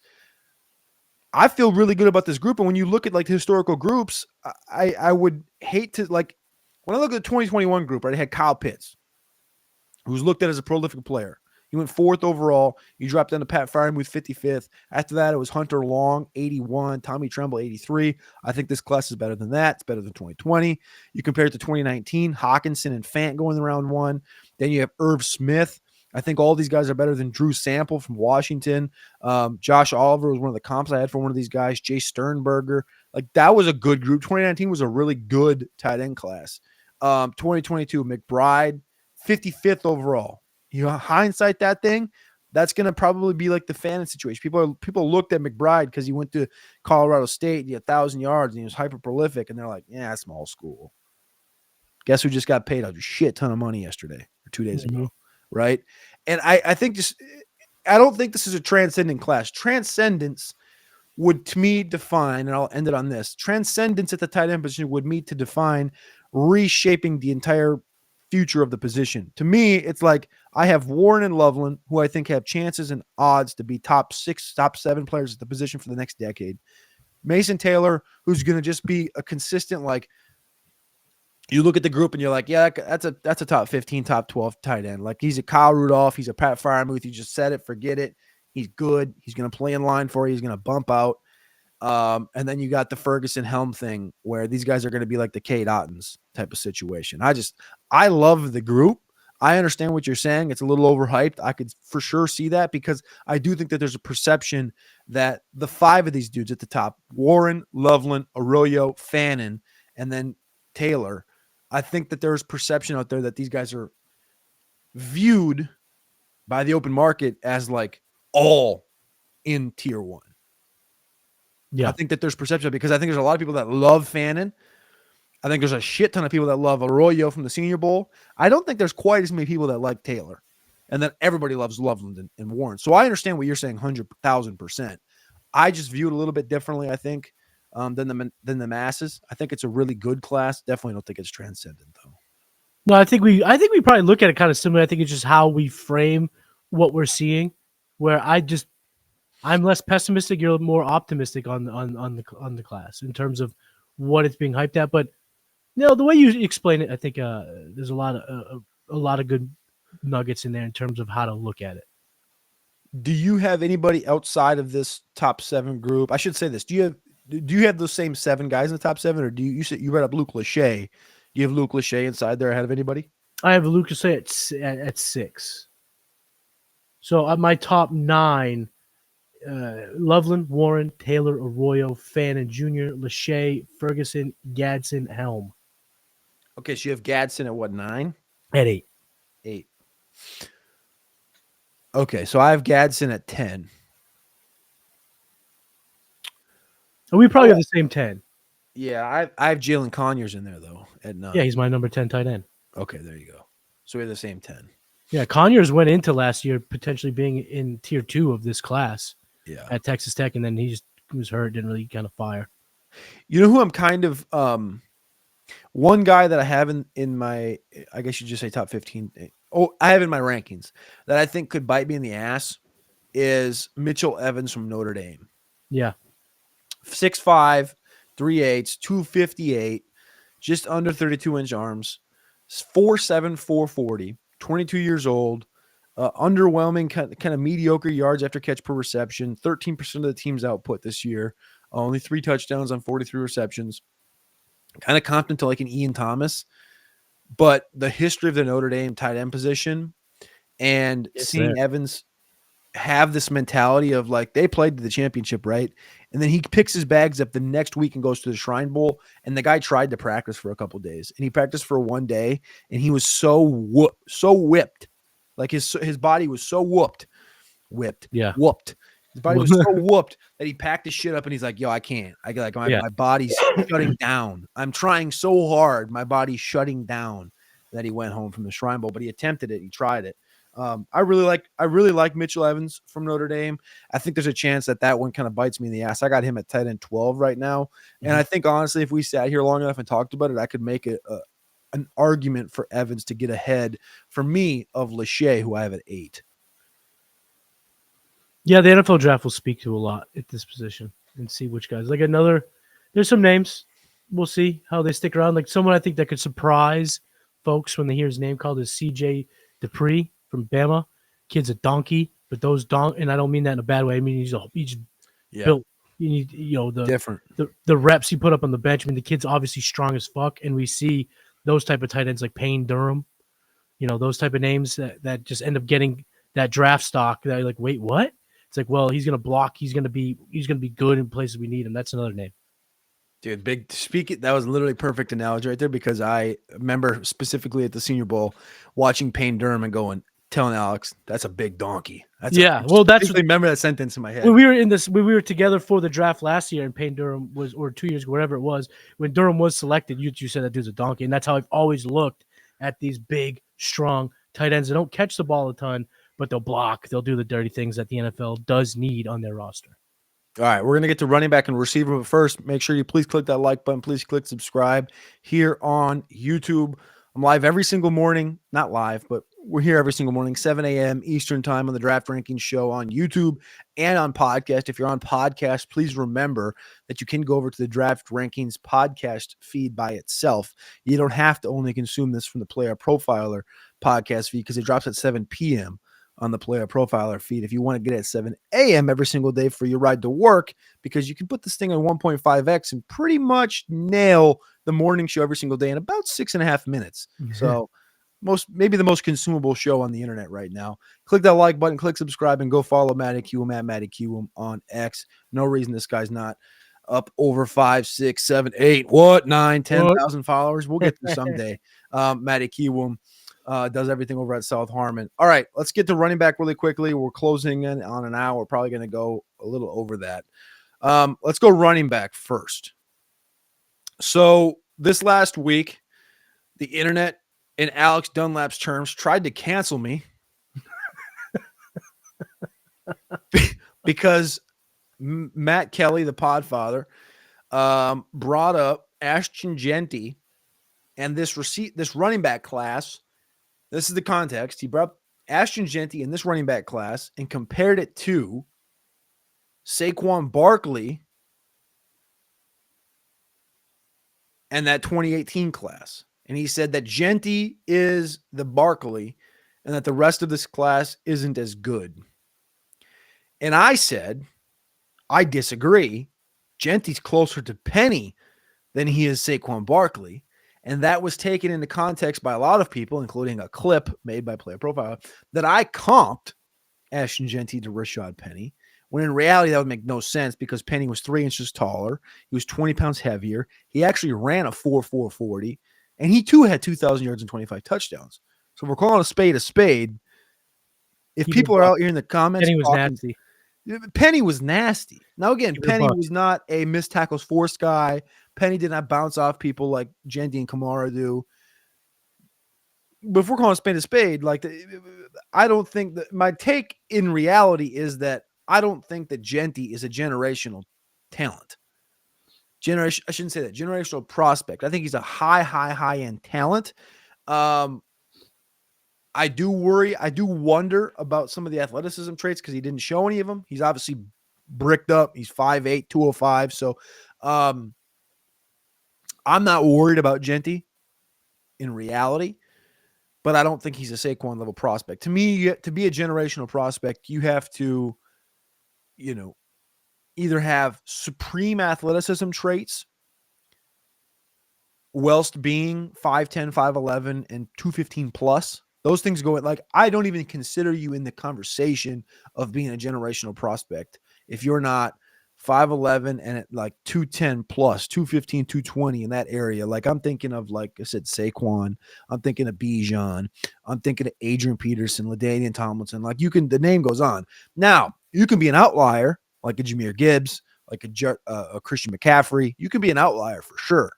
I feel really good about this group. And when you look at like the historical groups, I would hate to like when I look at the 2021 group, right, I had Kyle Pitts, who's looked at as a prolific player. He went 4th overall. You dropped down to Pat Fryermuth, 55th. After that, it was Hunter Long, 81. Tommy Tremble, 83. I think this class is better than that. It's better than 2020. You compare it to 2019, Hawkinson and Fant going in round 1. Then you have Irv Smith. I think all these guys are better than Drew Sample from Washington. Josh Oliver was one of the comps I had for one of these guys. Jay Sternberger. Like, that was a good group. 2019 was a really good tight end class. 2022, McBride, 55th overall. Hindsight that thing, that's going to probably be like the Fannin situation. People looked at McBride because he went to Colorado State, he had 1,000 yards, and he was hyper prolific, and they're like, yeah, small school. Guess who just got paid a shit ton of money yesterday or 2 days ago, right? And I think I don't think this is a transcendent class. Transcendence would, to me, define, and I'll end it on this, transcendence at the tight end position would mean to define reshaping the entire future of the position. To me, it's like I have Warren and Loveland, who I think have chances and odds to be top 6, top 7 players at the position for the next decade. Mason Taylor, who's going to just be a consistent, like, you look at the group and you're like, yeah, that's a top 15, top 12 tight end. Like, he's a Kyle Rudolph. He's a Pat Fryermuth. You just said it, forget it. He's good. He's going to play in line for you. He's going to bump out. And then you got the Ferguson Helm thing where these guys are going to be like the Cade Ottens type of situation. I love the group. I understand what you're saying. It's a little overhyped. I could for sure see that because I do think that there's a perception that the 5 of these dudes at the top, Warren, Loveland, Arroyo, Fannin, and then Taylor, I think that there's perception out there that these guys are viewed by the open market as like all in tier 1. Yeah. I think that there's perception because I think there's a lot of people that love Fannin. I think there's a shit ton of people that love Arroyo from the Senior Bowl. I don't think there's quite as many people that like Taylor. And then everybody loves Loveland and Warren. So I understand what you're saying 100,000%. I just view it a little bit differently, I think, than the masses. I think it's a really good class. Definitely don't think it's transcendent, though. No, I think we probably look at it kind of similar. I think it's just how we frame what we're seeing, where I'm less pessimistic. You're more optimistic on the class in terms of what it's being hyped at. But the way you explain it, I think there's a lot of good nuggets in there in terms of how to look at it. Do you have anybody outside of this top 7 group? I should say this. Do you have those same 7 guys in the top 7, or do you read up Luke Lachey? Do you have Luke Lachey inside there ahead of anybody? I have Luke Lachey at 6. So at my top 9. Loveland, Warren, Taylor, Arroyo, Fannin Jr., Lachey, Ferguson, Gadsden, Helm. Okay, so you have Gadsden at what, 9? At 8. 8. Okay, so I have Gadsden at 10. And we probably have the same 10. Yeah, I have Jalen Conyers in there though at Yeah, 9. he's my number 10 tight end. Okay, there you go. So we have the same 10. Yeah, Conyers went into last year potentially being in tier 2 of this class Yeah. at Texas Tech, and then he just was hurt, didn't really kind of fire. You know who I'm kind of one guy that I have in my, I guess you just say top 15. Oh, I have in my rankings that I think could bite me in the ass is Mitchell Evans from Notre Dame. Yeah. 6'5", 3/8, 258, just under 32-inch arms, 4'7", 440, 22 years old, underwhelming, kind of mediocre yards after catch per reception, 13% of the team's output this year, only 3 touchdowns on 43 receptions. Kind of competent to like an Ian Thomas, but the history of the Notre Dame tight end position and It's seeing there. Evans have this mentality of like they played to the championship, right? And then he picks his bags up the next week and goes to the Shrine Bowl. And the guy tried to practice for a couple days, and he practiced for one day, and he was so whipped, like his body was so whooped. Yeah. His body was so whooped that he packed his shit up and he's like, yo, I can't. I like my body's shutting down. I'm trying so hard. My body's shutting down that he went home from the Shrine Bowl, but he attempted it. He tried it. I really like Mitchell Evans from Notre Dame. I think there's a chance that one kind of bites me in the ass. I got him at tight end 12 right now. And I think honestly, if we sat here long enough and talked about it, I could make an argument for Evans to get ahead for me of Lachey, who I have at 8. Yeah, the NFL draft will speak to a lot at this position and see which guys. Like there's some names. We'll see how they stick around. Like someone I think that could surprise folks when they hear his name called is CJ Dupree from Bama. Kid's a donkey, but and I don't mean that in a bad way. I mean he's built. You know Different. the reps he put up on the bench. I mean the kid's obviously strong as fuck, and we see those type of tight ends like Payne Durham. You know those type of names that just end up getting that draft stock. That are like, wait, what? It's like, well, he's gonna block. He's gonna be good in places we need him. That's another name. Dude, that was literally perfect analogy right there, because I remember specifically at the Senior Bowl watching Payne Durham and telling Alex, that's a big donkey. That's remember that sentence in my head. When we were together for the draft last year, and Payne Durham or 2 years ago, whatever it was, when Durham was selected, you said that dude's a donkey, and that's how I've always looked at these big, strong tight ends that don't catch the ball a ton, but they'll block. They'll do the dirty things that the NFL does need on their roster. All right, we're going to get to running back and receiver, but first, make sure you please click that like button. Please click subscribe here on YouTube. I'm live every single morning. Not live, but we're here every single morning, 7 a.m. Eastern time on the Draft Rankings Show on YouTube and on podcast. If you're on podcast, please remember that you can go over to the Draft Rankings podcast feed by itself. You don't have to only consume this from the Player Profiler podcast feed because it drops at 7 p.m. on the Player Profiler feed. If you want to get it at 7 a.m. every single day for your ride to work, because you can put this thing on 1.5x and pretty much nail the morning show every single day in about 6.5 minutes. Mm-hmm. So maybe the most consumable show on the internet right now. Click that like button, click subscribe, and go follow Matty Kiwoom at Matty Kiwoom on X. No reason this guy's not up over 5, 6, 7, 8, 9, 10,000 followers. We'll get there someday. Matty Kiwoom does everything over at South Harmon. All right, let's get to running back really quickly. We're closing in on an hour. We're probably going to go a little over that. Let's go running back first. So this last week, the internet, in Alex Dunlap's terms, tried to cancel me because Matt Kelly, the Podfather, brought up Ashton Genty and this running back class. This is the context. He brought up Ashton Genty in this running back class and compared it to Saquon Barkley and that 2018 class. And he said that Genty is the Barkley and that the rest of this class isn't as good. And I said, I disagree. Genty's closer to Penny than he is Saquon Barkley. And that was taken into context by a lot of people, including a clip made by Player Profile, that I comped Ashton Genty to Rashad Penny, when in reality that would make no sense because Penny was 3 inches taller. He was 20 pounds heavier. He actually ran a 4.40, and he too had 2,000 yards and 25 touchdowns. So we're calling a spade a spade. If people are out here in the comments, Penny was nasty. Penny was nasty. Now, again, Penny was not a missed tackles forced guy. Penny did not bounce off people like Genty and Kamara do. But if we're calling a spade, like I don't think that my take in reality is that I don't think that Genty is a generational talent. I shouldn't say that. Generational prospect. I think he's a high end talent. I do wonder about some of the athleticism traits because he didn't show any of them. He's obviously bricked up. He's 5'8", 205. So I'm not worried about Genty in reality, but I don't think he's a Saquon level prospect. To me, to be a generational prospect, you have to, either have supreme athleticism traits, whilst being 5'10", 5'11", and 215 plus. Those things go like, I don't even consider you in the conversation of being a generational prospect if you're not 5'11" and at like 210 plus, 215, 220 in that area. Like I'm thinking of, like I said, Saquon. I'm thinking of Bijan. I'm thinking of Adrian Peterson, LaDainian Tomlinson. Like the name goes on. Now, you can be an outlier like a Jahmyr Gibbs, like a Christian McCaffrey. You can be an outlier for sure.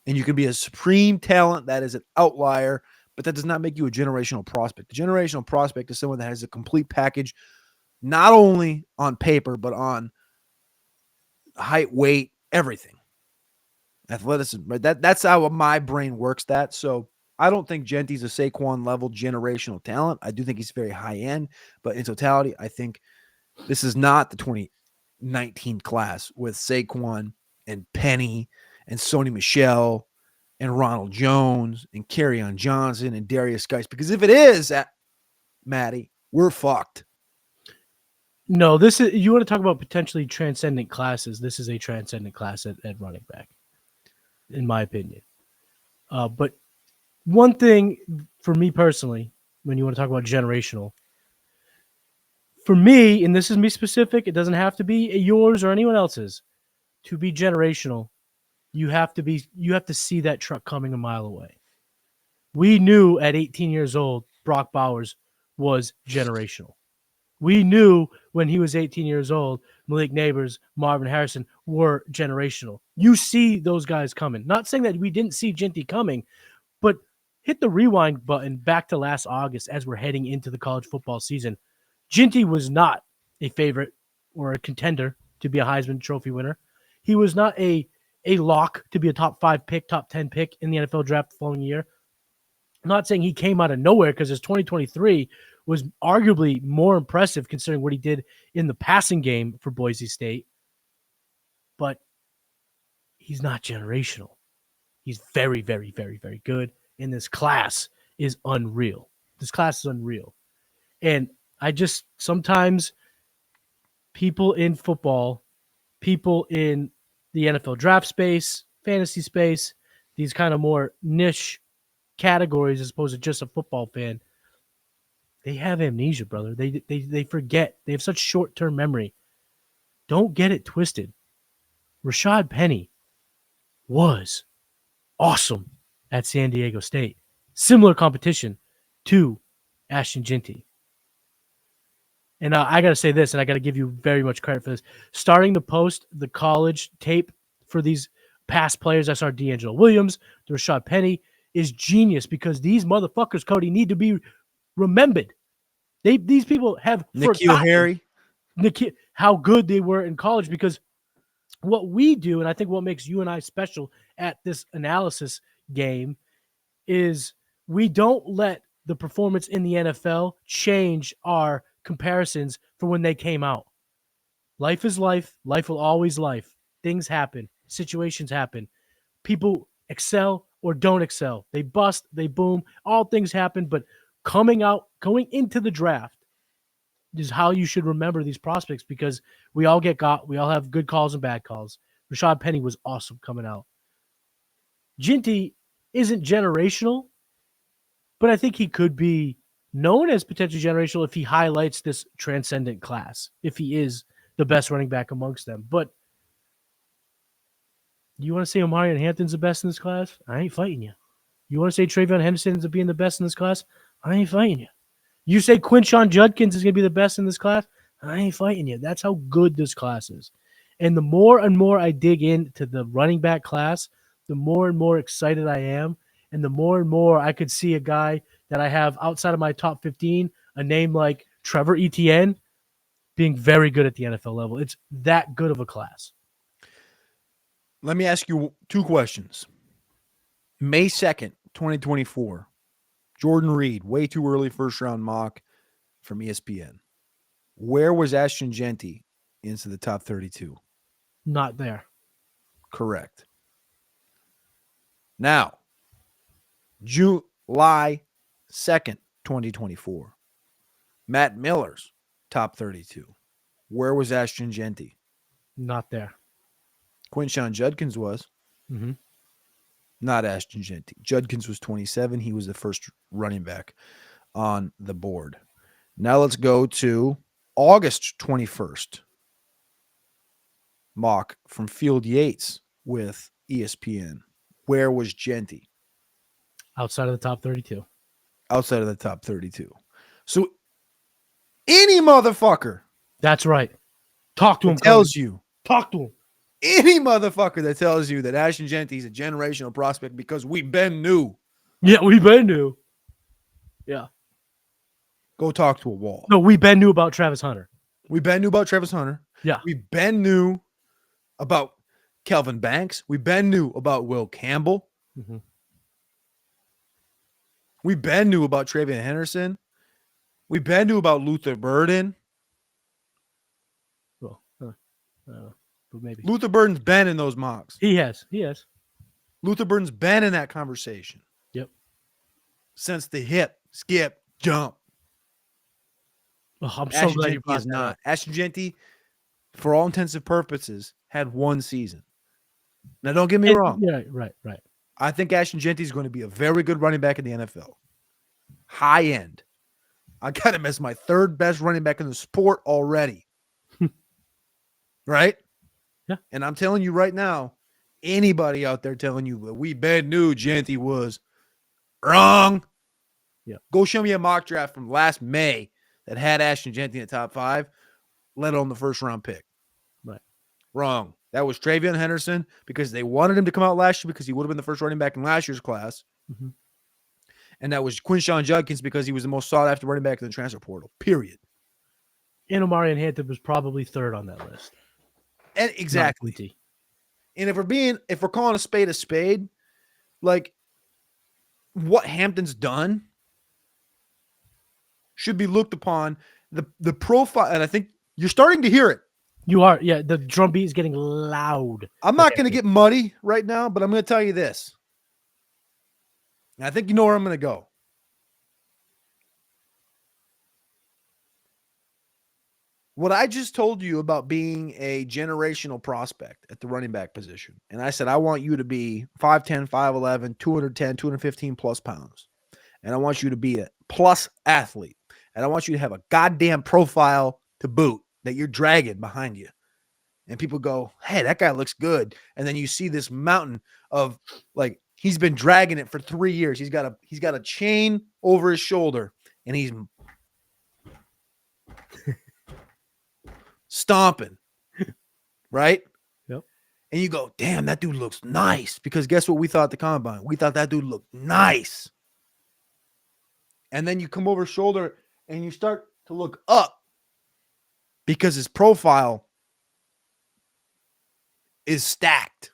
And you can be a supreme talent that is an outlier, but that does not make you a generational prospect. The generational prospect is someone that has a complete package, not only on paper, but on height, weight, everything. Athleticism, right? That's how my brain works that. So I don't think Genty's a Saquon level generational talent. I do think he's very high end, but in totality, I think this is not the 2019 class with Saquon and Penny and Sony Michel and Ronald Jones and Kerryon Johnson and Darius Geis. Because if it is, Maddie, we're fucked. No, this is, you want to talk about potentially transcendent classes. This is a transcendent class at running back, in my opinion. But one thing for me personally, when you want to talk about generational, for me, and this is me specific, it doesn't have to be yours or anyone else's. To be generational, you have to see that truck coming a mile away. We knew at 18 years old, Brock Bowers was generational. We knew when he was 18 years old, Malik Neighbors, Marvin Harrison were generational. You see those guys coming. Not saying that we didn't see Genty coming, but hit the rewind button back to last August as we're heading into the college football season. Genty was not a favorite or a contender to be a Heisman Trophy winner. He was not a lock to be a top 5 pick, top 10 pick in the NFL draft the following year. I'm not saying he came out of nowhere because his 2023 was arguably more impressive considering what he did in the passing game for Boise State. But he's not generational. He's very, very, very, very good. And this class is unreal. This class is unreal. And I just, sometimes people in football, people in the NFL draft space, fantasy space, these kind of more niche categories as opposed to just a football fan, they have amnesia, brother. They forget. They have such short-term memory. Don't get it twisted. Rashad Penny was awesome at San Diego State. Similar competition to Ashton Genty. And I got to say this, and I got to give you very much credit for this. Starting to post the college tape for these past players, I saw D'Angelo Williams, the Rashad Penny, is genius because these motherfuckers, Cody, need to be remembered. These people have N'Keal Harry, how good they were in college, because what we do, and I think what makes you and I special at this analysis game, is we don't let the performance in the NFL change our comparisons for when they came out. Life is life. Life will always life. Things happen. Situations happen. People excel or don't excel. They bust, they boom. All things happen, but going into the draft is how you should remember these prospects, because we all have good calls and bad calls. Rashad Penny was awesome coming out. Genty isn't generational, but I think he could be known as potentially generational if he highlights this transcendent class, if he is the best running back amongst them. But you want to say Omarion Hampton's the best in this class? I ain't fighting you. You want to say Travion Henderson is being the best in this class? I ain't fighting you. You say Quinshon Judkins is going to be the best in this class? I ain't fighting you. That's how good this class is. And the more and more I dig into the running back class, the more and more excited I am. And the more and more I could see a guy that I have outside of my top 15, a name like Trevor Etienne, being very good at the NFL level. It's that good of a class. Let me ask you two questions. May 2nd, 2024. Jordan Reed, way too early first round mock from ESPN. Where was Ashton Genty into the top 32? Not there. Correct. Now, July 2nd, 2024. Matt Miller's top 32. Where was Ashton Genty? Not there. Quinshawn Judkins was. Mm-hmm. Not Ashton Genty. Judkins was 27. He was the first running back on the board. Now let's go to August 21st. Mock from Field Yates with ESPN. Where was Genty? Outside of the top 32. Outside of the top 32. So any motherfucker That's right. Talk to him. tells you. Talk to him. Any motherfucker that tells you that Ashton Genty is a generational prospect because we've been new. Yeah, we been new. Yeah. Go talk to a wall. No, we been new about Travis Hunter. We've been new about Travis Hunter. Yeah. We've been new about Kelvin Banks. We've been new about Will Campbell. Mm-hmm. We've been new about Travion Henderson. We've been new about Luther Burden. Well, but maybe Luther Burden's been in those mocks. he has. He has. Luther Burden's been in that conversation. Yep. Since the hip, skip, jump. Oh, I'm so Ashton glad you Genty brought is that not. up. Ashton Genty, for all intensive purposes, had one season. Now, don't get me wrong. Yeah, right. I think Ashton Genty is going to be a very good running back in the NFL. High end. I got him as my third best running back in the sport already. Right? Yeah. And I'm telling you right now, anybody out there telling you that we bad knew Genty was wrong. Yeah. Go show me a mock draft from last May that had Ashton Genty in the top 5, let alone the first round pick. Right. Wrong. That was Travion Henderson because they wanted him to come out last year because he would have been the first running back in last year's class. Mm-hmm. And that was Quinshawn Judkins because he was the most sought after running back in the transfer portal. Period. And Omarion Hampton was probably third on that list. And exactly. And if we're calling a spade, like what Hampton's done should be looked upon. The profile, and I think you're starting to hear it. You are, yeah. The drum beat is getting loud. I'm not going to get muddy right now, but I'm going to tell you this. And I think you know where I'm going to go. What I just told you about being a generational prospect at the running back position, and I said, I want you to be 5'10", 5'11", 210, 215 plus pounds. And I want you to be a plus athlete. And I want you to have a goddamn profile to boot that you're dragging behind you. And people go, hey, that guy looks good. And then you see this mountain of, like, he's been dragging it for 3 years. He's got a chain over his shoulder, and he's stomping, right? Yep. And you go, damn, that dude looks nice. Because guess what we thought at the combine? We thought that dude looked nice. And then you come over his shoulder and you start to look up because his profile is stacked.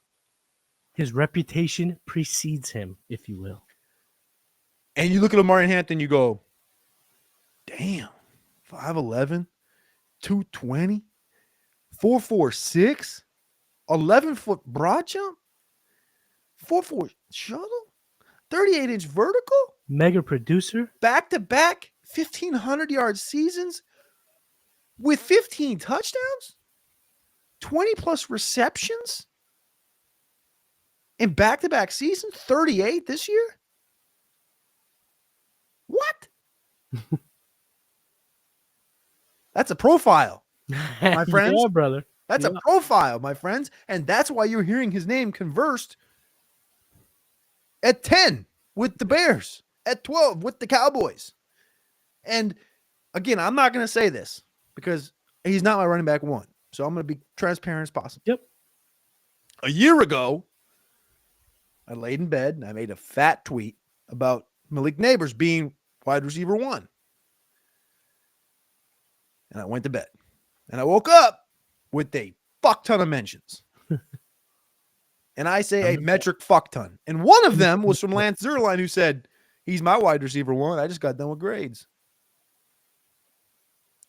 His reputation precedes him, if you will. And you look at Omarion Hampton, you go, damn, 5'11", 220, 4'6", 11-foot broad jump, 4'4" shuttle, 38-inch vertical, Mega producer. back-to-back 1,500-yard seasons with 15 touchdowns, 20-plus receptions in back-to-back seasons, 38 this year? What? That's a profile, my friends. Yeah, brother. That's a profile, my friends. And that's why you're hearing his name conversed at 10 with the Bears, at 12 with the Cowboys. And again, I'm not going to say this because he's not my running back one. So I'm going to be transparent as possible. Yep. A year ago, I laid in bed and I made a fat tweet about Malik Neighbors being wide receiver 1. And I went to bed. And I woke up with a fuck ton of mentions. And I say a metric fuck ton. And one of them was from Lance Zierlein, who said, he's my wide receiver 1. I just got done with grades.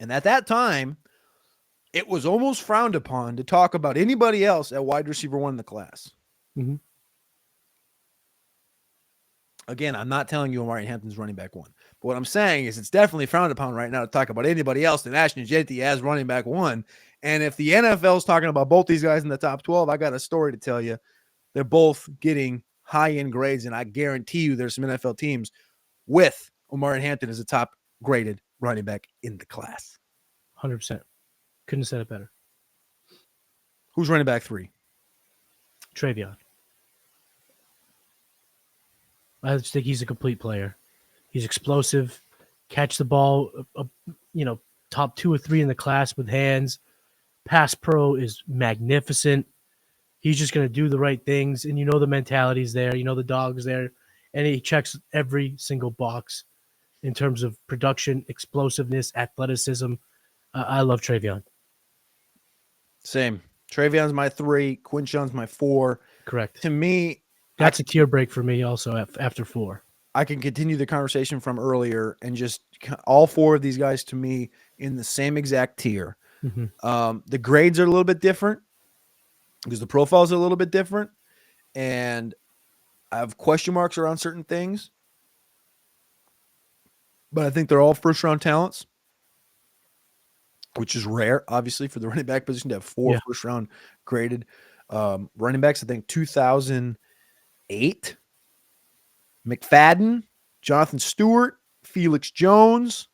And at that time, it was almost frowned upon to talk about anybody else at wide receiver 1 in the class. Mm-hmm. Again, I'm not telling you Omari Hampton's running back 1. But what I'm saying is it's definitely frowned upon right now to talk about anybody else than Ashton Jeanty as running back 1. And if the NFL is talking about both these guys in the top 12, I got a story to tell you. They're both getting high-end grades, and I guarantee you there's some NFL teams with Omari Hampton as a top-graded running back in the class. 100%. Couldn't have said it better. Who's running back 3? Travion. I just think he's a complete player. He's explosive, catch the ball, top 2 or 3 in the class with hands. Pass pro is magnificent. He's just going to do the right things, and the mentality's there. The dog's there, and he checks every single box in terms of production, explosiveness, athleticism. I love Travion. Same. Travion's my 3. Quinshon's my 4. Correct. To me, that's a tier break for me also after 4. I can continue the conversation from earlier and just all 4 of these guys to me in the same exact tier. Mm-hmm. The grades are a little bit different because the profiles are a little bit different. And I have question marks around certain things. But I think they're all first-round talents, which is rare, obviously, for the running back position to have 4 first-round graded running backs. I think 2008, McFadden, Jonathan Stewart, Felix Jones,